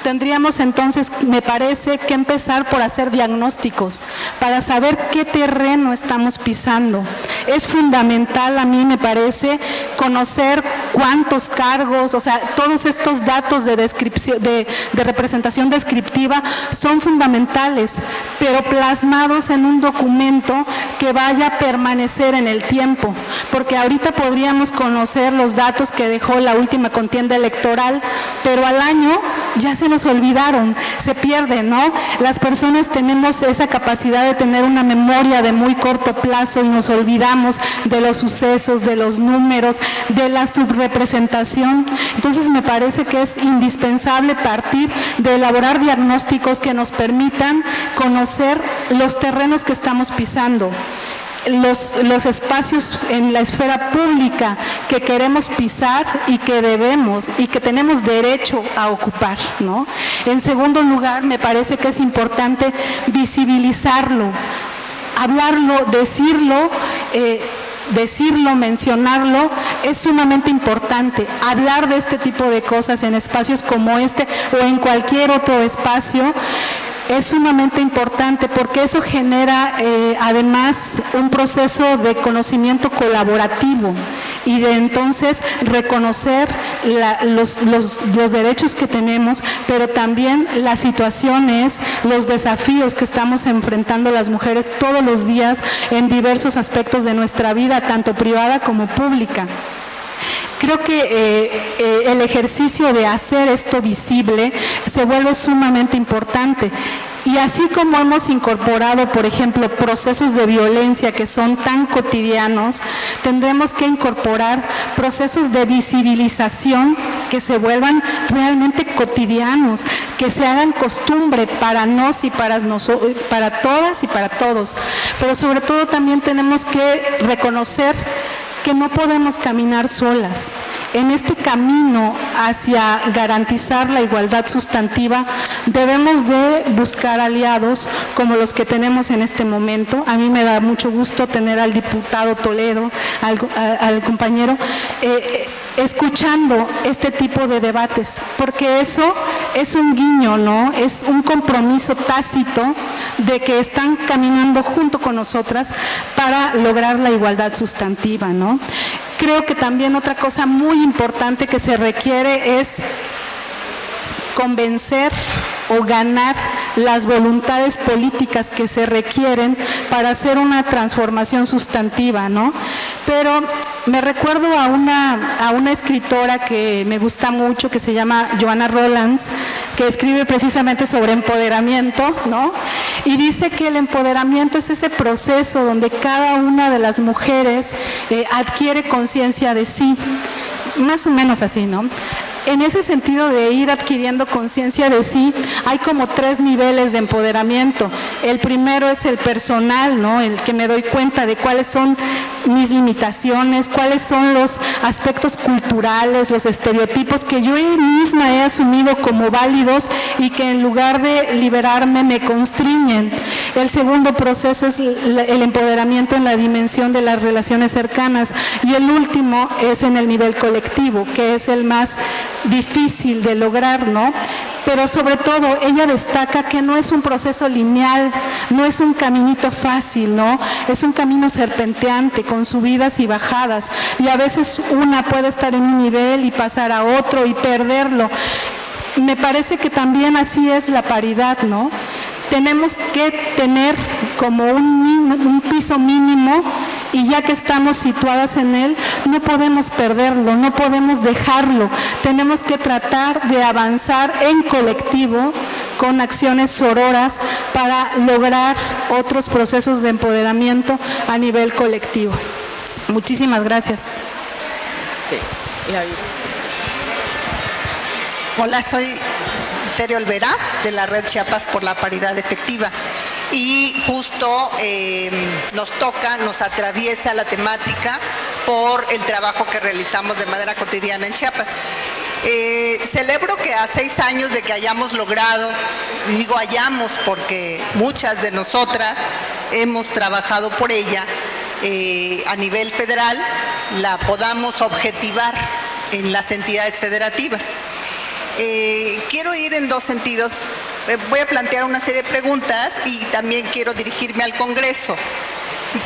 tendríamos entonces, me parece, que empezar por hacer diagnósticos, para saber qué terreno estamos pisando. Es fundamental, a mí me parece, conocer cuántos cargos, o sea, todos estos datos de descripción, de representación descriptiva son fundamentales, pero plasmados en un documento que vaya a permanecer en el tiempo, porque ahorita podríamos conocer los datos que dejó la última contienda electoral, pero al año ya se nos olvidaron, se pierden, ¿no? Las personas tenemos esa capacidad de tener una memoria de muy corto plazo y nos olvidamos de los sucesos, de los números, de la subrepresentación. Entonces me parece que es indispensable partir de elaborar diagnósticos que nos permitan conocer los terrenos que estamos pisando, los espacios en la esfera pública que queremos pisar y que debemos y que tenemos derecho a ocupar, ¿no? En segundo lugar, me parece que es importante visibilizarlo, hablarlo, decirlo, mencionarlo, es sumamente importante. Hablar de este tipo de cosas en espacios como este o en cualquier otro espacio es sumamente importante, porque eso genera además un proceso de conocimiento colaborativo y de entonces reconocer los derechos que tenemos, pero también las situaciones, los desafíos que estamos enfrentando las mujeres todos los días en diversos aspectos de nuestra vida, tanto privada como pública. Creo que el ejercicio de hacer esto visible se vuelve sumamente importante. Y así como hemos incorporado, por ejemplo, procesos de violencia que son tan cotidianos, tendremos que incorporar procesos de visibilización que se vuelvan realmente cotidianos, que se hagan costumbre para nos y para todas y para todos. Pero sobre todo también tenemos que reconocer que no podemos caminar solas. En este camino hacia garantizar la igualdad sustantiva debemos de buscar aliados como los que tenemos en este momento. A mí me da mucho gusto tener al diputado Toledo, al compañero, escuchando este tipo de debates, porque eso es un guiño, ¿no? Es un compromiso tácito de que están caminando junto con nosotras para lograr la igualdad sustantiva, ¿no? Creo que también otra cosa muy importante que se requiere es convencer o ganar las voluntades políticas que se requieren para hacer una transformación sustantiva, ¿no? Pero me recuerdo a una escritora que me gusta mucho, que se llama Joanna Rolands, que escribe precisamente sobre empoderamiento, ¿no? Y dice que el empoderamiento es ese proceso donde cada una de las mujeres adquiere conciencia de sí, más o menos así, ¿no? En ese sentido de ir adquiriendo conciencia de sí, hay como 3 niveles de empoderamiento. El primero es el personal, ¿no? El que me doy cuenta de cuáles son mis limitaciones, cuáles son los aspectos culturales, los estereotipos que yo misma he asumido como válidos y que en lugar de liberarme me constriñen. El segundo proceso es el empoderamiento en la dimensión de las relaciones cercanas y el último es en el nivel colectivo, que es el más difícil de lograr, ¿no? Pero sobre todo ella destaca que no es un proceso lineal, no es un caminito fácil, ¿no? Es un camino serpenteante con subidas y bajadas y a veces una puede estar en un nivel y pasar a otro y perderlo. Me parece que también así es la paridad, ¿no? Tenemos que tener como un piso mínimo y ya que estamos situadas en él, no podemos perderlo, no podemos dejarlo. Tenemos que tratar de avanzar en colectivo con acciones sororas para lograr otros procesos de empoderamiento a nivel colectivo. Muchísimas gracias. Hola, soy Tere Olvera, de la Red Chiapas por la Paridad Efectiva. Y justo nos atraviesa la temática por el trabajo que realizamos de manera cotidiana en Chiapas. Celebro que a 6 años de que hayamos logrado, y digo hayamos porque muchas de nosotras hemos trabajado por ella, a nivel federal, la podamos objetivar en las entidades federativas. Quiero ir en 2 sentidos. Voy a plantear una serie de preguntas y también quiero dirigirme al Congreso.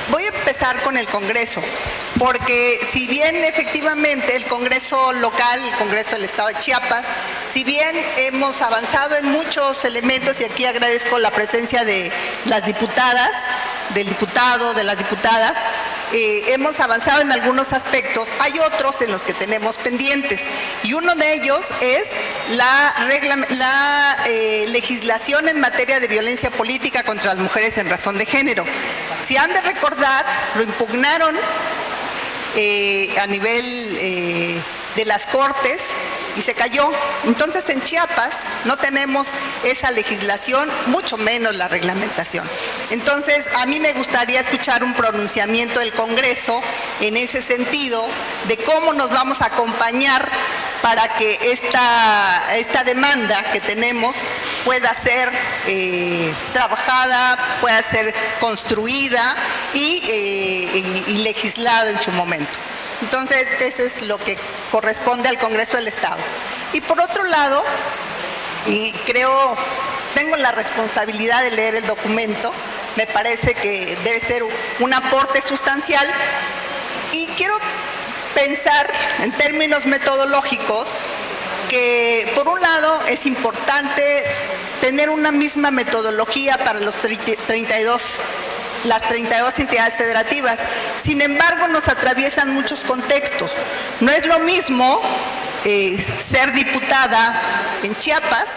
Voy a empezar con el Congreso, porque si bien efectivamente el Congreso local, el Congreso del Estado de Chiapas, si bien hemos avanzado en muchos elementos, y aquí agradezco la presencia de las diputadas, del diputado, de las diputadas, hemos avanzado en algunos aspectos, hay otros en los que tenemos pendientes, y uno de ellos es la legislación en materia de violencia política contra las mujeres en razón de género. Si han de recordar, lo impugnaron a nivel de las Cortes y se cayó. Entonces en Chiapas no tenemos esa legislación, mucho menos la reglamentación. Entonces a mí me gustaría escuchar un pronunciamiento del Congreso en ese sentido de cómo nos vamos a acompañar para que esta demanda que tenemos pueda ser trabajada, pueda ser construida y legislada en su momento. Entonces, eso es lo que corresponde al Congreso del Estado. Y por otro lado, y tengo la responsabilidad de leer el documento, me parece que debe ser un aporte sustancial, y quiero pensar en términos metodológicos que, por un lado, es importante tener una misma metodología para las 32 entidades federativas. Sin embargo, nos atraviesan muchos contextos. No es lo mismo ser diputada en Chiapas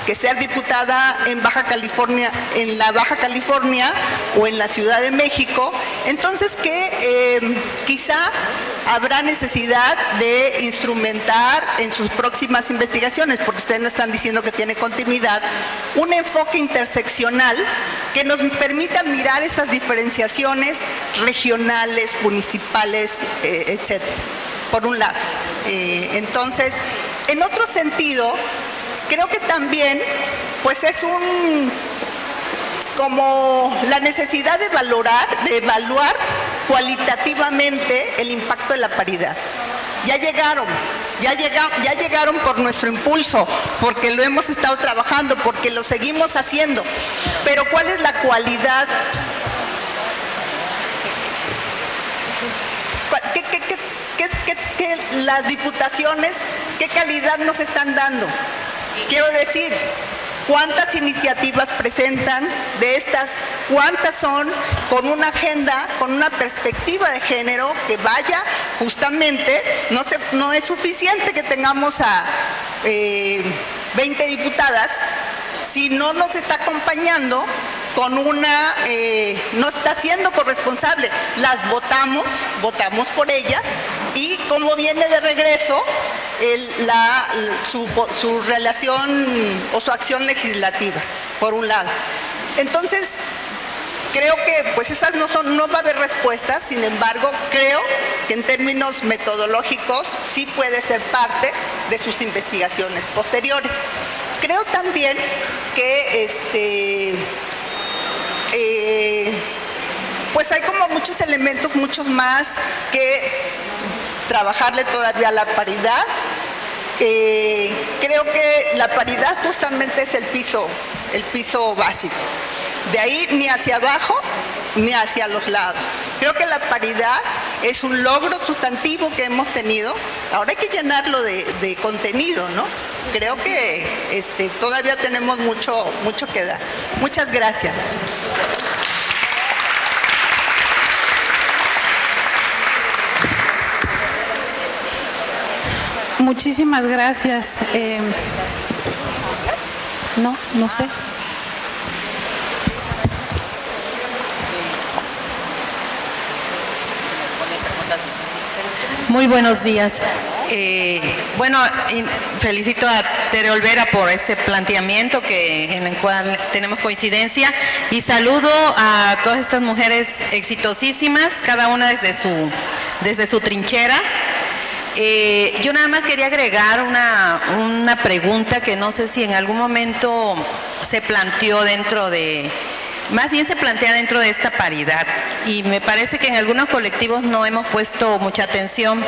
que ser diputada en la Baja California o en la Ciudad de México. Entonces, quizá habrá necesidad de instrumentar en sus próximas investigaciones, porque ustedes no están diciendo que tiene continuidad, un enfoque interseccional que nos permita mirar esas diferenciaciones regionales, municipales, etcétera, por un lado. Entonces, en otro sentido, creo que también pues es como la necesidad de evaluar cualitativamente el impacto de la paridad. Ya llegaron por nuestro impulso, porque lo hemos estado trabajando, porque lo seguimos haciendo. Pero ¿cuál es la cualidad? ¿Qué las diputaciones, qué calidad nos están dando? Quiero decir, ¿cuántas iniciativas presentan de estas? ¿Cuántas son con una agenda, con una perspectiva de género que vaya justamente? No es suficiente que tengamos a 20 diputadas si no nos está acompañando con no está siendo corresponsable. Las votamos por ellas, y como viene de regreso, su relación o su acción legislativa, por un lado. Entonces, creo que pues esas no va a haber respuestas, sin embargo, creo que en términos metodológicos sí puede ser parte de sus investigaciones posteriores. Creo también que pues hay como muchos elementos, muchos más que trabajarle todavía a la paridad. Creo que la paridad justamente es el piso básico. De ahí ni hacia abajo ni hacia los lados. Creo que la paridad es un logro sustantivo que hemos tenido. Ahora hay que llenarlo de contenido, ¿no? Creo que todavía tenemos mucho que dar. Muchas gracias. Muchísimas gracias. No sé. Muy buenos días. Felicito a Tere Olvera por ese planteamiento en el cual tenemos coincidencia, y saludo a todas estas mujeres exitosísimas, cada una desde su trinchera. Yo nada más quería agregar una pregunta que no sé si en algún momento se planteó más bien se plantea dentro de esta paridad, y me parece que en algunos colectivos no hemos puesto mucha atención,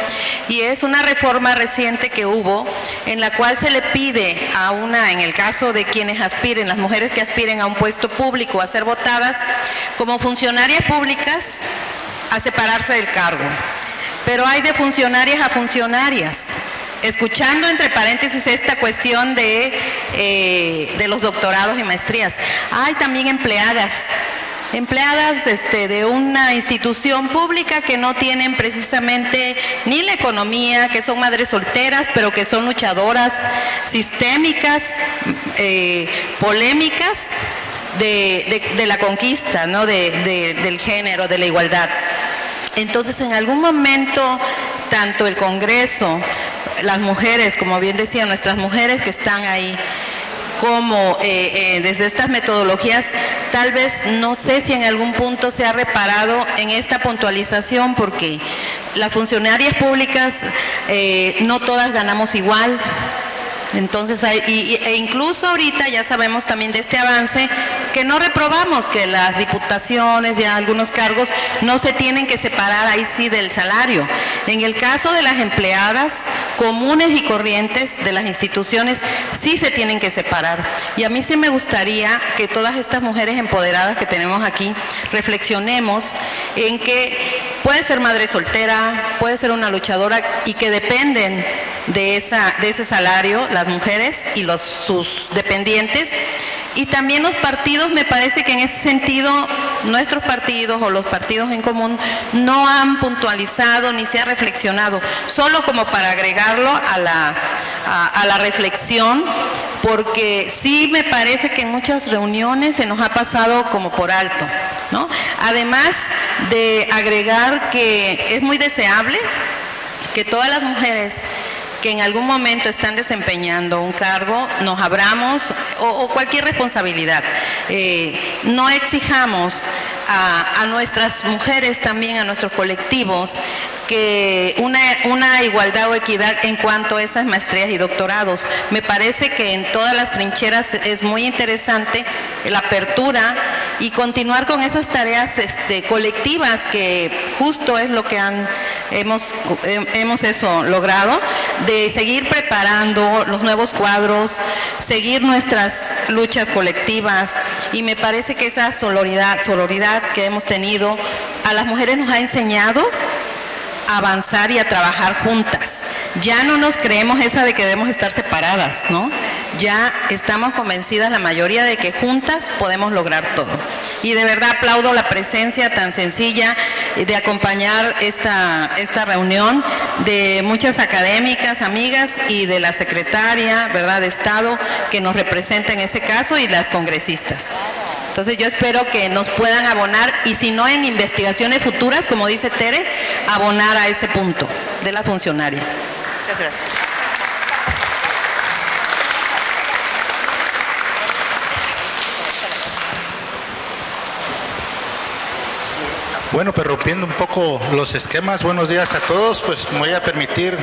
y es una reforma reciente que hubo en la cual se le pide en el caso de quienes aspiren, las mujeres que aspiren a un puesto público, a ser votadas como funcionarias públicas, a separarse del cargo. Pero hay de funcionarias a funcionarias. Escuchando entre paréntesis esta cuestión de los doctorados y maestrías, hay también empleadas de una institución pública que no tienen precisamente ni la economía, que son madres solteras, pero que son luchadoras sistémicas, polémicas de la conquista, ¿no? del género, de la igualdad. Entonces, en algún momento, tanto el Congreso, las mujeres, como bien decía, nuestras mujeres que están ahí, como desde estas metodologías, tal vez no sé si en algún punto se ha reparado en esta puntualización, porque las funcionarias públicas no todas ganamos igual. Entonces, incluso ahorita ya sabemos también de este avance que no reprobamos, que las diputaciones, ya algunos cargos, no se tienen que separar ahí sí del salario. En el caso de las empleadas comunes y corrientes de las instituciones, sí se tienen que separar. Y a mí sí me gustaría que todas estas mujeres empoderadas que tenemos aquí reflexionemos en que puede ser madre soltera, puede ser una luchadora, y que dependen de ese salario las mujeres y sus dependientes. Y también los partidos, me parece que en ese sentido nuestros partidos o los partidos en común no han puntualizado ni se ha reflexionado, solo como para agregarlo a la reflexión, porque sí me parece que en muchas reuniones se nos ha pasado como por alto, ¿no? Además de agregar que es muy deseable que todas las mujeres que en algún momento están desempeñando un cargo, nos abramos, o cualquier responsabilidad. No exijamos a nuestras mujeres también, a nuestros colectivos, que una igualdad o equidad en cuanto a esas maestrías y doctorados. Me parece que en todas las trincheras es muy interesante la apertura y continuar con esas tareas colectivas, que justo es lo que hemos logrado, de seguir preparando los nuevos cuadros, seguir nuestras luchas colectivas, y me parece que esa sororidad que hemos tenido a las mujeres nos ha enseñado a avanzar y a trabajar juntas. Ya no nos creemos esa de que debemos estar separadas, ¿no? Ya estamos convencidas la mayoría de que juntas podemos lograr todo. Y de verdad aplaudo la presencia tan sencilla de acompañar esta reunión de muchas académicas, amigas, y de la secretaria, ¿verdad?, de Estado que nos representa en ese caso, y las congresistas. Entonces yo espero que nos puedan abonar, y si no en investigaciones futuras, como dice Tere, abonar a ese punto de la funcionaria. Muchas gracias. Bueno, pues rompiendo un poco los esquemas, buenos días a todos, pues me voy a permitir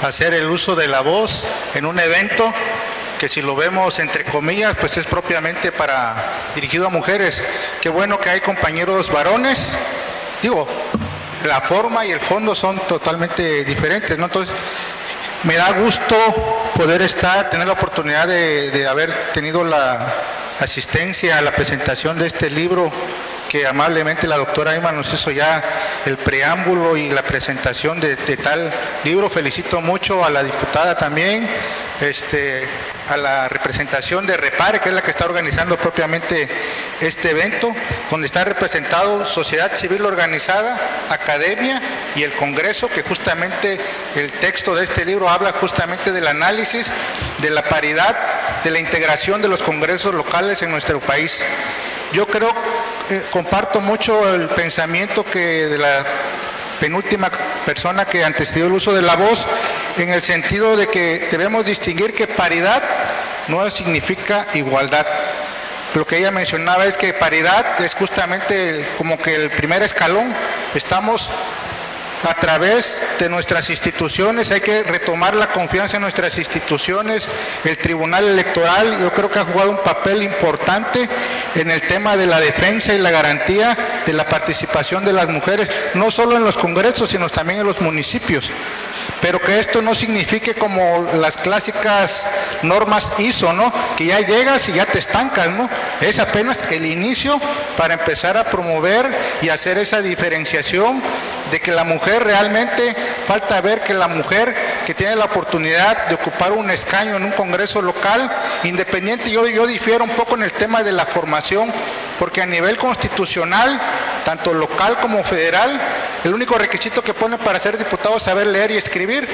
hacer el uso de la voz en un evento que, si lo vemos entre comillas, pues es propiamente dirigido a mujeres. Qué bueno que hay compañeros varones, digo, la forma y el fondo son totalmente diferentes, ¿no? Entonces, me da gusto poder tener la oportunidad de haber tenido la asistencia a la presentación de este libro, que amablemente la doctora Irma nos hizo ya el preámbulo y la presentación de tal libro. Felicito mucho a la diputada también, a la representación de Repare, que es la que está organizando propiamente este evento, donde está representado sociedad civil organizada, academia y el Congreso, que justamente el texto de este libro habla justamente del análisis de la paridad, de la integración de los congresos locales en nuestro país. Yo creo, comparto mucho el pensamiento de la penúltima persona que antecedió el uso de la voz, en el sentido de que debemos distinguir que paridad no significa igualdad. Lo que ella mencionaba es que paridad es justamente como que el primer escalón. Estamos a través de nuestras instituciones, hay que retomar la confianza en nuestras instituciones. El Tribunal Electoral, yo creo que ha jugado un papel importante en el tema de la defensa y la garantía de la participación de las mujeres, no solo en los congresos, sino también en los municipios. Pero que esto no signifique como las clásicas normas ISO, ¿no? Que ya llegas y ya te estancas, ¿no? Es apenas el inicio para empezar a promover y hacer esa diferenciación de que la mujer realmente, falta ver que la mujer que tiene la oportunidad de ocupar un escaño en un congreso local, independiente, yo difiero un poco en el tema de la formación, porque a nivel constitucional, tanto local como federal, el único requisito que pone para ser diputado es saber leer y escribir.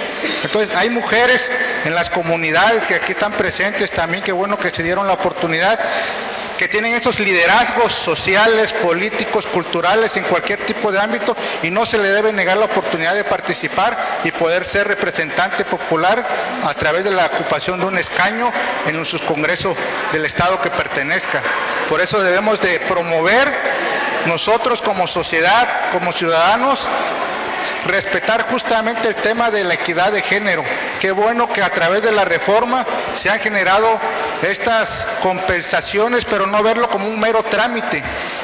Entonces, hay mujeres en las comunidades que aquí están presentes también, qué bueno que se dieron la oportunidad, que tienen esos liderazgos sociales, políticos, culturales, en cualquier tipo de ámbito, y no se le debe negar la oportunidad de participar y poder ser representante popular a través de la ocupación de un escaño en sus congresos del estado que pertenezca. Por eso debemos de promover nosotros como sociedad, como ciudadanos, respetar justamente el tema de la equidad de género. Qué bueno que a través de la reforma se han generado estas compensaciones, pero no verlo como un mero trámite,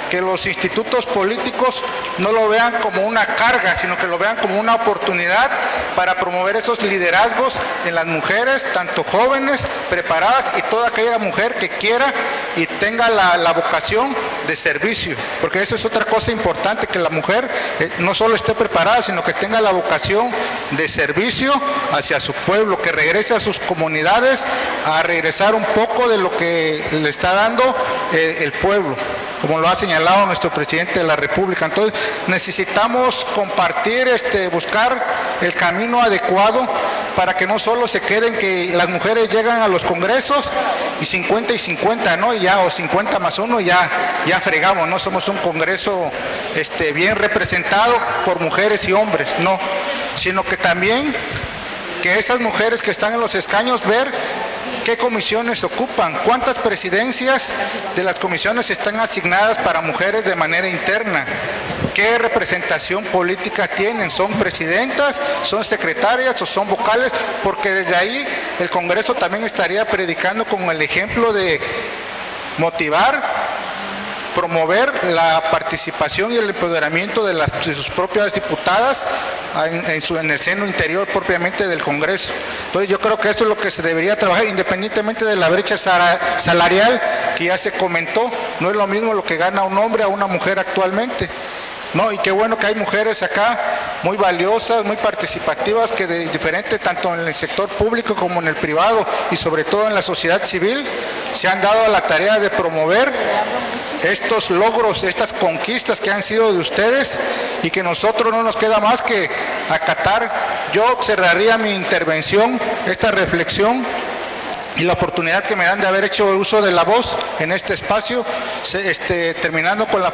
que los institutos políticos no lo vean como una carga, sino que lo vean como una oportunidad para promover esos liderazgos en las mujeres, tanto jóvenes, preparadas, y toda aquella mujer que quiera y tenga la vocación de servicio, porque eso es otra cosa importante, que la mujer no solo esté preparada, sino que tenga la vocación de servicio hacia su pueblo, que regrese a sus comunidades a regresar un poco de lo que le está dando el pueblo, como lo ha señalado nuestro presidente de la República. Entonces, necesitamos compartir, buscar el camino adecuado para que no solo se queden que las mujeres llegan a los congresos y 50 y 50, ¿no? Y ya, o 50 más 1, ya fregamos, ¿no? Somos un congreso bien representado por mujeres y hombres, no, sino que también que esas mujeres que están en los escaños, ver qué comisiones ocupan, cuántas presidencias de las comisiones están asignadas para mujeres de manera interna, qué representación política tienen, son presidentas, son secretarias o son vocales, porque desde ahí el Congreso también estaría predicando con el ejemplo de motivar, promover la participación y el empoderamiento de sus propias diputadas en el seno interior propiamente del Congreso. Entonces, yo creo que esto es lo que se debería trabajar, independientemente de la brecha salarial que ya se comentó. No es lo mismo lo que gana un hombre a una mujer actualmente, ¿no? Y qué bueno que hay mujeres acá muy valiosas, muy participativas, que de diferente, tanto en el sector público como en el privado y sobre todo en la sociedad civil, se han dado a la tarea de promover estos logros, estas conquistas que han sido de ustedes, y que nosotros no nos queda más que acatar. Yo cerraría mi intervención, esta reflexión, y la oportunidad que me dan de haber hecho uso de la voz en este espacio, terminando con la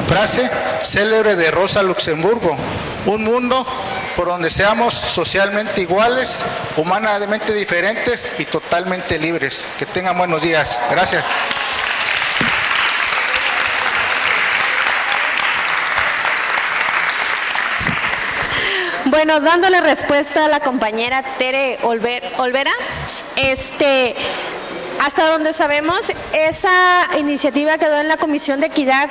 frase célebre de Rosa Luxemburgo: un mundo por donde seamos socialmente iguales, humanamente diferentes y totalmente libres. Que tengan buenos días. Gracias. Bueno, dándole respuesta a la compañera Tere Olvera, hasta donde sabemos, esa iniciativa quedó en la Comisión de Equidad.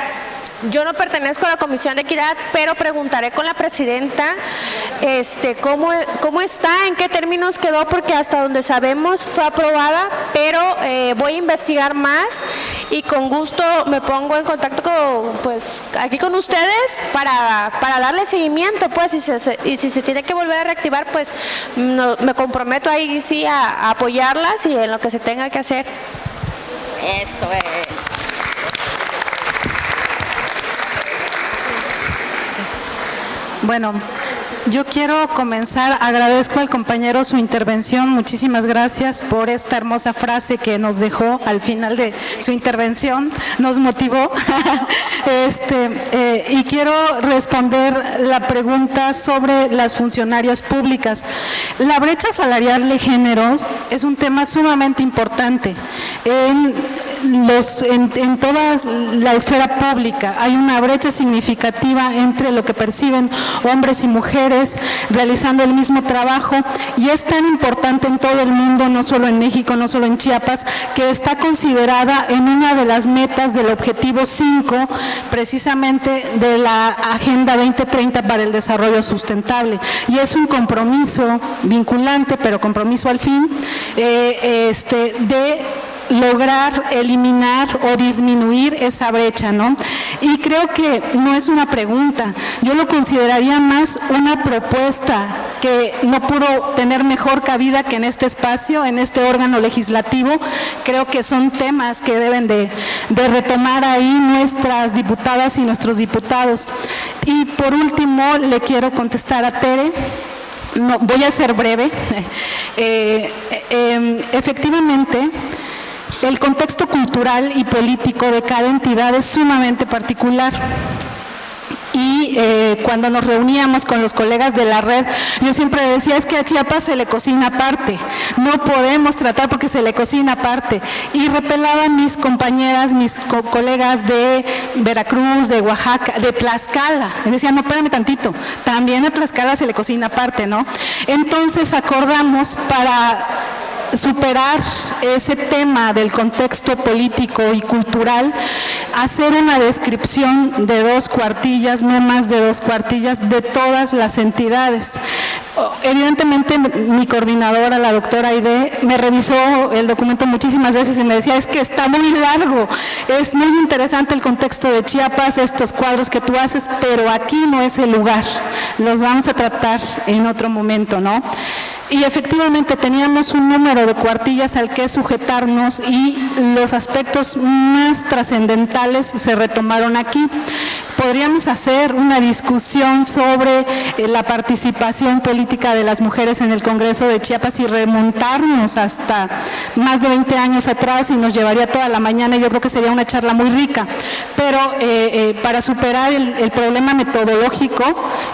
Yo no pertenezco a la Comisión de Equidad, pero preguntaré con la presidenta cómo está, en qué términos quedó, porque hasta donde sabemos fue aprobada, pero voy a investigar más y con gusto me pongo en contacto aquí con ustedes para darle seguimiento, pues, y si se tiene que volver a reactivar, pues me comprometo ahí sí a apoyarlas y en lo que se tenga que hacer. Eso es. Bueno, yo quiero comenzar, agradezco al compañero su intervención, muchísimas gracias por esta hermosa frase que nos dejó al final de su intervención, nos motivó. Y quiero responder la pregunta sobre las funcionarias públicas. La brecha salarial de género es un tema sumamente importante. En toda la esfera pública hay una brecha significativa entre lo que perciben hombres y mujeres realizando el mismo trabajo, y es tan importante en todo el mundo, no solo en México, no solo en Chiapas, que está considerada en una de las metas del objetivo 5, precisamente de la Agenda 2030 para el Desarrollo Sustentable, y es un compromiso vinculante, pero compromiso al fin, de lograr eliminar o disminuir esa brecha, ¿no? Y creo que no es una pregunta, yo lo consideraría más una propuesta que no pudo tener mejor cabida que en este espacio, en este órgano legislativo. Creo que son temas que deben de retomar ahí nuestras diputadas y nuestros diputados. Y por último, le quiero contestar a Tere. No, voy a ser breve. Efectivamente, el contexto cultural y político de cada entidad es sumamente particular. Y cuando nos reuníamos con los colegas de la red, yo siempre decía, es que a Chiapas se le cocina aparte, no podemos tratar porque se le cocina aparte. Y repelaban mis compañeras, mis colegas de Veracruz, de Oaxaca, de Tlaxcala. Y decían, no, espérame tantito, también a Tlaxcala se le cocina aparte, ¿no? Entonces acordamos para superar ese tema del contexto político y cultural, hacer una descripción de 2 cuartillas, no más de 2 cuartillas, de todas las entidades. Evidentemente mi coordinadora, la doctora Aide, me revisó el documento muchísimas veces y me decía, es que está muy largo, es muy interesante el contexto de Chiapas, estos cuadros que tú haces, pero aquí no es el lugar, los vamos a tratar en otro momento, ¿no? Y efectivamente teníamos un número de cuartillas al que sujetarnos y los aspectos más trascendentales se retomaron aquí. Podríamos hacer una discusión sobre la participación política de las mujeres en el Congreso de Chiapas y remontarnos hasta más de 20 años atrás, y nos llevaría toda la mañana, y yo creo que sería una charla muy rica. Pero para superar el problema metodológico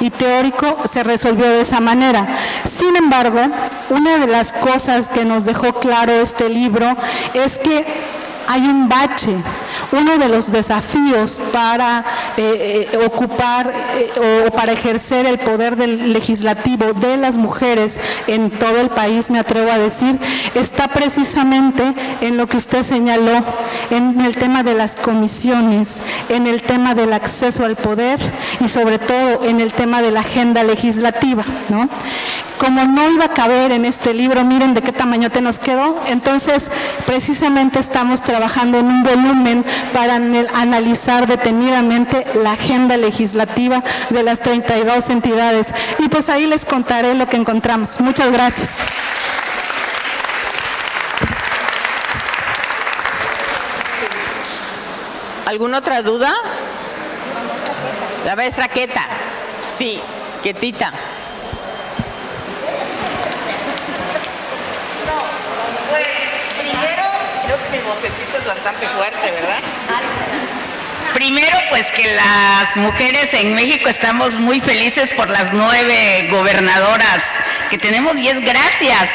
y teórico se resolvió de esa manera. Sin embargo, una de las cosas que nos dejó claro este libro es que hay un bache. Uno de los desafíos para ocupar o para ejercer el poder del legislativo de las mujeres en todo el país, me atrevo a decir, está precisamente en lo que usted señaló, en el tema de las comisiones, en el tema del acceso al poder y sobre todo en el tema de la agenda legislativa, ¿no? Como no iba a caber en este libro, miren de qué tamañote nos quedó, entonces precisamente estamos trabajando en un volumen para analizar detenidamente la agenda legislativa de las 32 entidades. Y pues ahí les contaré lo que encontramos. Muchas gracias. ¿Alguna otra duda? La maestra Queta. Sí, Quetita. Creo que mi vocecita es bastante fuerte, ¿verdad? Primero, pues que las mujeres en México estamos muy felices por las 9 gobernadoras que tenemos, y es gracias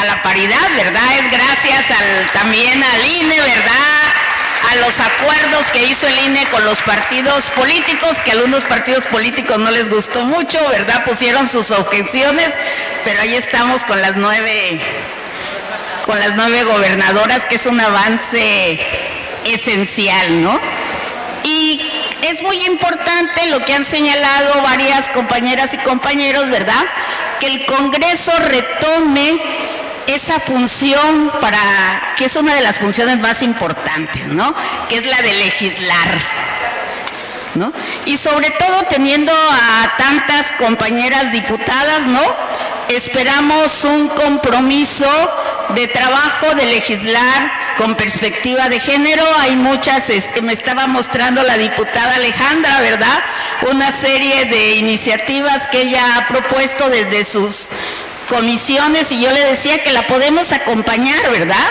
a la paridad, ¿verdad? Es gracias también al INE, ¿verdad? a los acuerdos que hizo el INE con los partidos políticos, que a algunos partidos políticos no les gustó mucho, ¿verdad? Pusieron sus objeciones, pero ahí estamos con las 9 gobernadoras, que es un avance esencial, ¿no? Y es muy importante lo que han señalado varias compañeras y compañeros, ¿verdad? Que el Congreso retome esa función que es una de las funciones más importantes, ¿no? Que es la de legislar, ¿no? Y sobre todo teniendo a tantas compañeras diputadas, ¿no? Esperamos un compromiso de trabajo, de legislar con perspectiva de género. Hay muchas, me estaba mostrando la diputada Alejandra, ¿verdad? Una serie de iniciativas que ella ha propuesto desde sus comisiones, y yo le decía que la podemos acompañar, ¿verdad?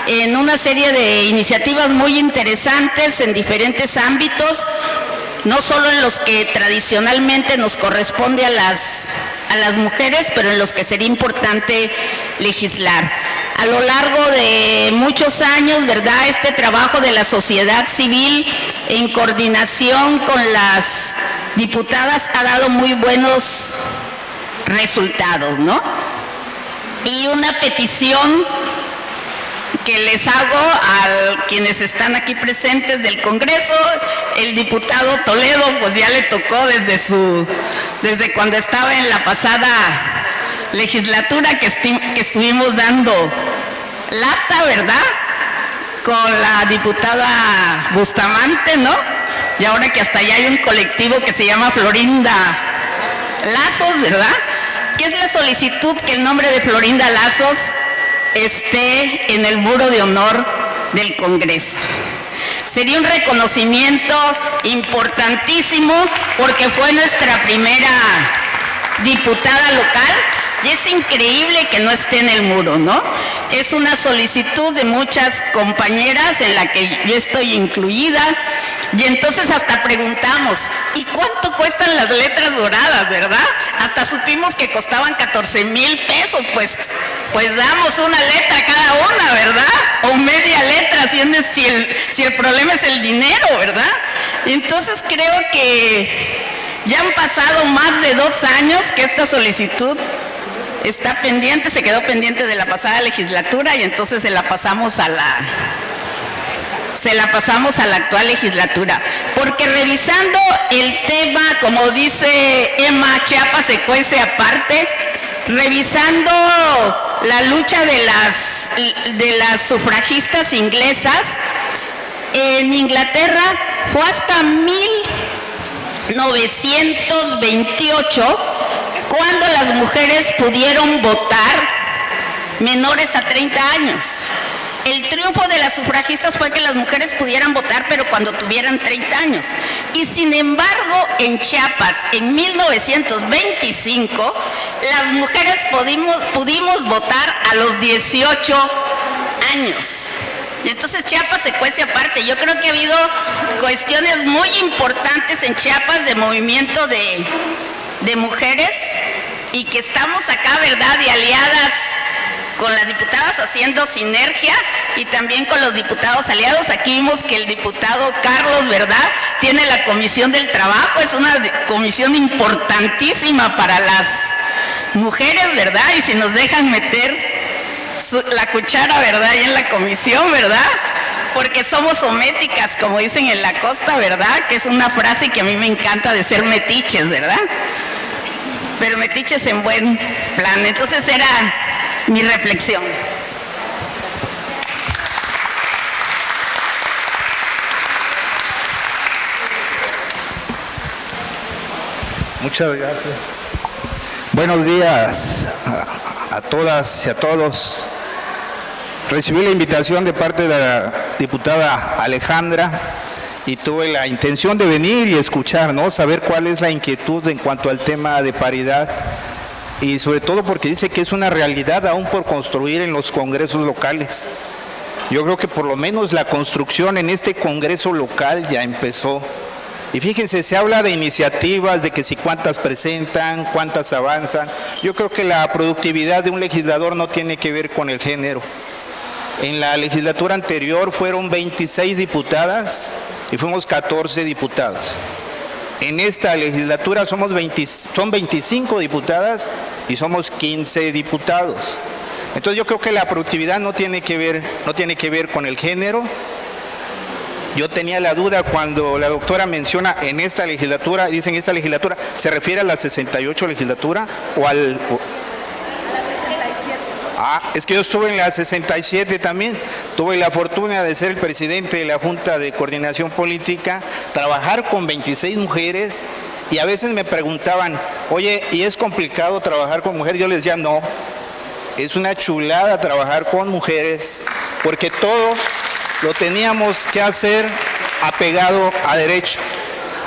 En una serie de iniciativas muy interesantes en diferentes ámbitos, no solo en los que tradicionalmente nos corresponde a las mujeres, pero en los que sería importante legislar. A lo largo de muchos años, ¿verdad?, este trabajo de la sociedad civil en coordinación con las diputadas ha dado muy buenos resultados, ¿no? Y una petición que les hago a quienes están aquí presentes del Congreso: el diputado Toledo, pues ya le tocó desde cuando estaba en la pasada legislatura que estuvimos dando lata, ¿verdad?, con la diputada Bustamante, ¿no? Y ahora que hasta allá hay un colectivo que se llama Florinda Lazos, ¿verdad?, que es la solicitud que el nombre de Florinda Lazos esté en el muro de honor del Congreso. Sería un reconocimiento importantísimo porque fue nuestra primera diputada local y es increíble que no esté en el muro, ¿no? Es una solicitud de muchas compañeras en la que yo estoy incluida, y entonces hasta preguntamos, ¿y cuánto cuestan las letras doradas, verdad? Hasta supimos que costaban 14,000 pesos, pues damos una letra cada una, ¿verdad? O media letra, si el problema es el dinero, ¿verdad? Y entonces creo que ya han pasado más de 2 años que esta solicitud está pendiente, se quedó pendiente de la pasada legislatura, y entonces se la pasamos a la actual legislatura. Porque revisando el tema, como dice Emma, Chiapas se cuece aparte, revisando la lucha de las sufragistas inglesas, en Inglaterra fue hasta 1928 cuando las mujeres pudieron votar menores a 30 años. El triunfo de las sufragistas fue que las mujeres pudieran votar, pero cuando tuvieran 30 años. Y sin embargo, en Chiapas, en 1925, las mujeres pudimos votar a los 18 años. Y entonces Chiapas se cuece aparte. Yo creo que ha habido cuestiones muy importantes en Chiapas de movimiento de mujeres, y que estamos acá, ¿verdad?, y aliadas con las diputadas haciendo sinergia, y también con los diputados aliados. Aquí vimos que el diputado Carlos, ¿verdad?, tiene la Comisión del Trabajo, es una comisión importantísima para las mujeres, ¿verdad? Y si nos dejan meter la cuchara, ¿verdad?, ahí en la comisión, ¿verdad?, porque somos sométicas, como dicen en la costa, ¿verdad?, que es una frase que a mí me encanta, de ser metiches, ¿verdad?, pero metiches en buen plan. Entonces era mi reflexión. Muchas gracias. Buenos días a todas y a todos. Recibí la invitación de parte de la diputada Alejandra y tuve la intención de venir y escuchar, ¿no? Saber cuál es la inquietud en cuanto al tema de paridad, y sobre todo porque dice que es una realidad aún por construir en los congresos locales. Yo creo que por lo menos la construcción en este congreso local ya empezó. Y fíjense, se habla de iniciativas, de que si cuántas presentan, cuántas avanzan. Yo creo que la productividad de un legislador no tiene que ver con el género. En la legislatura anterior fueron 26 diputadas y fuimos 14 diputados. En esta legislatura son 25 diputadas y somos 15 diputados. Entonces yo creo que la productividad no tiene que ver con el género. Yo tenía la duda cuando la doctora menciona en esta legislatura, dice en esta legislatura, ¿se refiere a la 68 legislatura o al... es que yo estuve en la 67 también, tuve la fortuna de ser el presidente de la Junta de Coordinación Política, trabajar con 26 mujeres y a veces me preguntaban, oye, ¿y es complicado trabajar con mujeres? Yo les decía, no, es una chulada trabajar con mujeres porque todo lo teníamos que hacer apegado a derecho,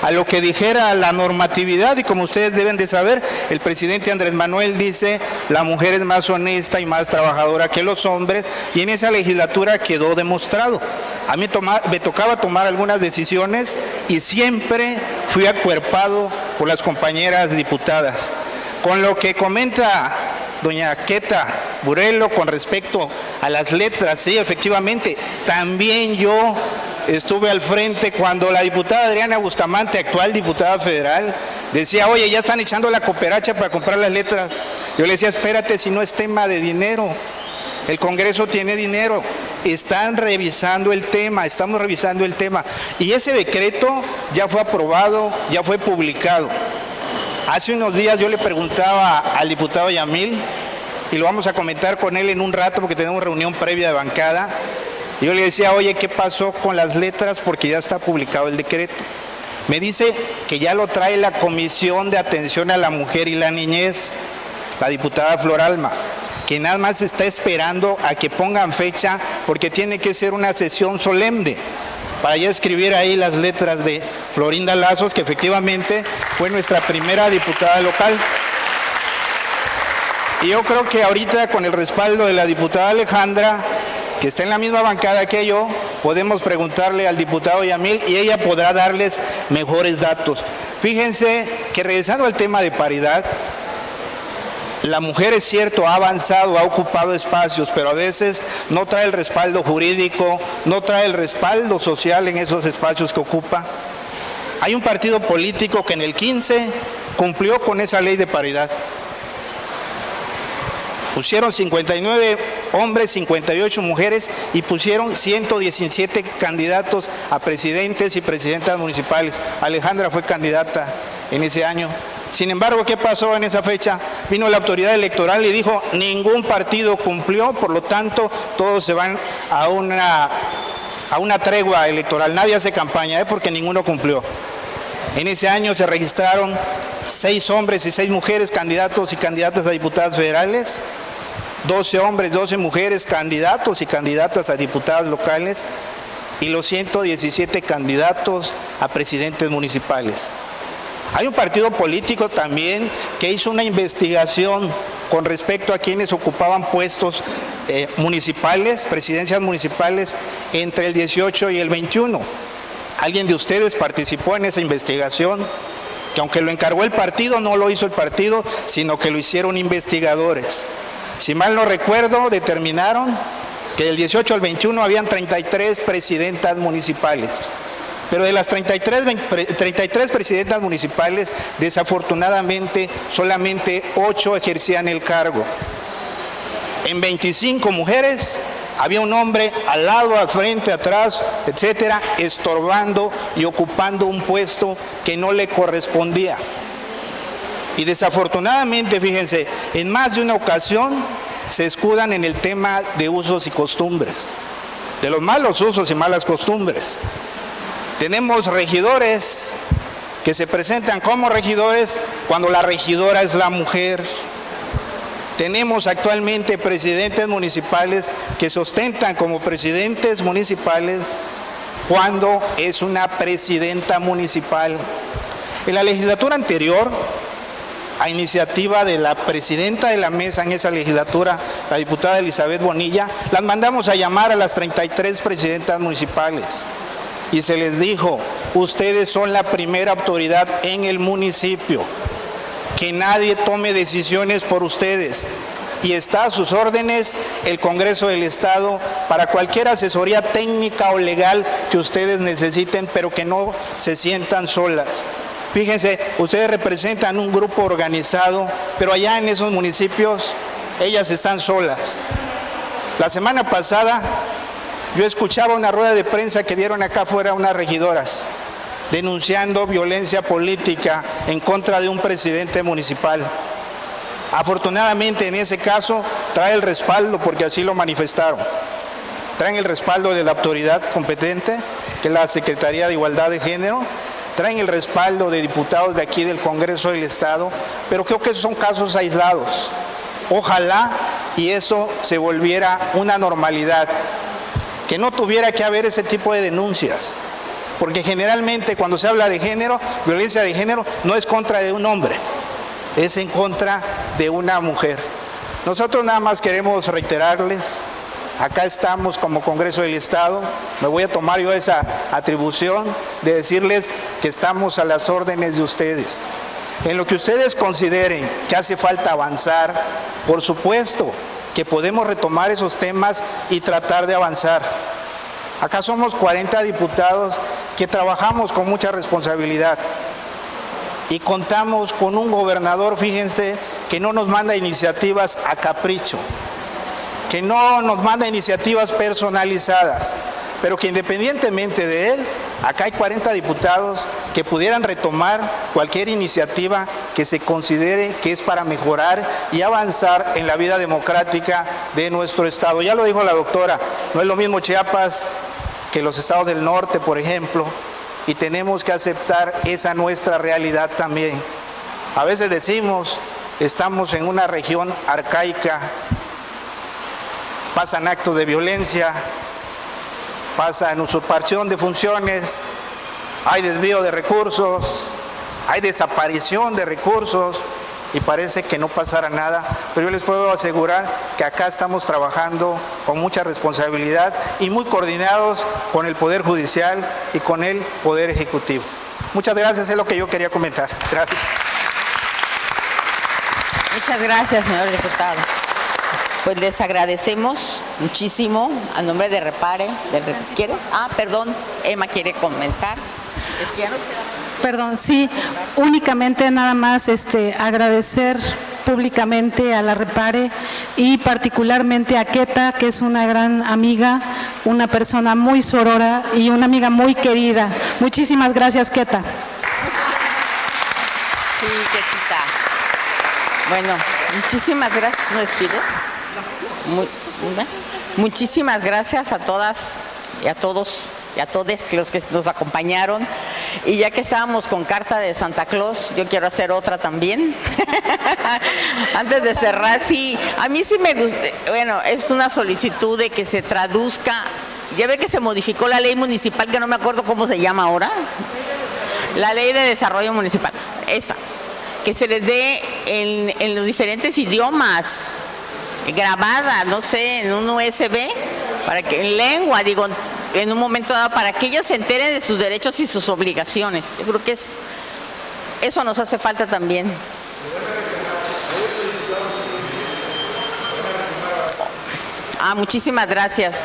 a lo que dijera la normatividad, y como ustedes deben de saber, el presidente Andrés Manuel dice, la mujer es más honesta y más trabajadora que los hombres, y en esa legislatura quedó demostrado. A mí me tocaba tomar algunas decisiones y siempre fui acuerpado por las compañeras diputadas. Con lo que comenta doña Queta Burelo con respecto a las letras, sí, efectivamente, también yo estuve al frente cuando la diputada Adriana Bustamante, actual diputada federal, decía, oye, ya están echando la cooperacha para comprar las letras. Yo le decía, espérate, si no es tema de dinero, el Congreso tiene dinero, están revisando el tema, estamos revisando el tema. Y ese decreto ya fue aprobado, ya fue publicado. Hace unos días yo le preguntaba al diputado Yamil, y lo vamos a comentar con él en un rato porque tenemos reunión previa de bancada. Yo le decía, oye, ¿qué pasó con las letras? Porque ya está publicado el decreto. Me dice que ya lo trae la Comisión de Atención a la Mujer y la Niñez, la diputada Flor Alma, que nada más está esperando a que pongan fecha porque tiene que ser una sesión solemne para ya escribir ahí las letras de Florinda Lazos, que efectivamente fue nuestra primera diputada local. Y yo creo que ahorita con el respaldo de la diputada Alejandra, que está en la misma bancada que yo, podemos preguntarle al diputado Yamil y ella podrá darles mejores datos. Fíjense que regresando al tema de paridad, la mujer es cierto, ha avanzado, ha ocupado espacios, pero a veces no trae el respaldo jurídico, no trae el respaldo social en esos espacios que ocupa. Hay un partido político que en el 15 cumplió con esa ley de paridad. Pusieron 59 hombres, 58 mujeres y pusieron 117 candidatos a presidentes y presidentas municipales. Alejandra fue candidata en ese año. Sin embargo, ¿qué pasó en esa fecha? Vino la autoridad electoral y dijo, ningún partido cumplió, por lo tanto, todos se van a una tregua electoral. Nadie hace campaña, porque ninguno cumplió. En ese año se registraron 6 hombres y 6 mujeres candidatos y candidatas a diputadas federales, 12 hombres, 12 mujeres candidatos y candidatas a diputadas locales y los 117 candidatos a presidentes municipales. Hay un partido político también que hizo una investigación con respecto a quienes ocupaban puestos municipales, presidencias municipales, entre el 18 y el 21. ¿Alguien de ustedes participó en esa investigación? Que aunque lo encargó el partido, no lo hizo el partido, sino que lo hicieron investigadores. Si mal no recuerdo, determinaron que del 18 al 21 habían 33 presidentas municipales. Pero de las 33 presidentas municipales, desafortunadamente, solamente 8 ejercían el cargo. En 25 mujeres, había un hombre al lado, al frente, atrás, etcétera, estorbando y ocupando un puesto que no le correspondía. Y desafortunadamente, fíjense, en más de una ocasión se escudan en el tema de usos y costumbres, de los malos usos y malas costumbres. Tenemos regidores que se presentan como regidores cuando la regidora es la mujer. Tenemos actualmente presidentes municipales que se ostentan como presidentes municipales cuando es una presidenta municipal. En la legislatura anterior, a iniciativa de la presidenta de la mesa en esa legislatura, la diputada Elizabeth Bonilla, las mandamos a llamar a las 33 presidentas municipales. Y se les dijo, ustedes son la primera autoridad en el municipio, que nadie tome decisiones por ustedes. y está a sus órdenes el Congreso del Estado para cualquier asesoría técnica o legal que ustedes necesiten, pero que no se sientan solas. Fíjense, ustedes representan un grupo organizado, pero allá en esos municipios ellas están solas. La semana pasada yo escuchaba una rueda de prensa que dieron acá afuera unas regidoras denunciando violencia política en contra de un presidente municipal. Afortunadamente en ese caso trae el respaldo, porque así lo manifestaron. Traen el respaldo de la autoridad competente, que es la Secretaría de Igualdad de Género, traen el respaldo de diputados de aquí del Congreso del Estado, pero creo que son casos aislados. Ojalá y eso se volviera una normalidad, que no tuviera que haber ese tipo de denuncias, porque generalmente cuando se habla de género, violencia de género, no es contra de un hombre, es en contra de una mujer. Nosotros nada más queremos reiterarles, acá estamos como Congreso del Estado, me voy a tomar yo esa atribución de decirles que estamos a las órdenes de ustedes. En lo que ustedes consideren que hace falta avanzar, por supuesto que podemos retomar esos temas y tratar de avanzar. Acá somos 40 diputados que trabajamos con mucha responsabilidad y contamos con un gobernador, fíjense, que no nos manda iniciativas a capricho, que no nos manda iniciativas personalizadas, pero que independientemente de él, acá hay 40 diputados que pudieran retomar cualquier iniciativa que se considere que es para mejorar y avanzar en la vida democrática de nuestro Estado. Ya lo dijo la doctora, no es lo mismo Chiapas que los estados del norte, por ejemplo, y tenemos que aceptar esa nuestra realidad también. A veces decimos, estamos en una región arcaica, pasan actos de violencia, pasan usurpación de funciones, hay desvío de recursos, hay desaparición de recursos y parece que no pasará nada, pero yo les puedo asegurar que acá estamos trabajando con mucha responsabilidad y muy coordinados con el Poder Judicial y con el Poder Ejecutivo. Muchas gracias, es lo que yo quería comentar. Gracias. Muchas gracias, señor diputado. Pues les agradecemos muchísimo a nombre de Repare. ¿Quiere? Perdón, Emma quiere comentar. Es que ya nos queda... Perdón, sí, únicamente nada más agradecer públicamente a la Repare y particularmente a Queta, que es una gran amiga, una persona muy sorora y una amiga muy querida. Muchísimas gracias, Queta. Sí, Quetita. Bueno, muchísimas gracias. ¿No despides? Muchísimas gracias a todas y a todos y a todos los que nos acompañaron. Y ya que estábamos con carta de Santa Claus, yo quiero hacer otra también. Antes de cerrar, sí, a mí sí me gusta, bueno, es una solicitud de que se traduzca. Ya ve que se modificó la ley municipal, que no me acuerdo cómo se llama ahora. La ley de desarrollo municipal, esa. Que se les dé en los diferentes idiomas, grabada, no sé, en un USB, para que en lengua, digo, en un momento dado, para que ellas se enteren de sus derechos y sus obligaciones. Yo creo que eso nos hace falta también. Muchísimas gracias.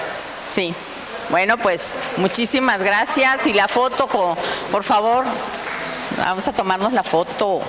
Sí. Bueno, pues muchísimas gracias. Y la foto, por favor, vamos a tomarnos la foto.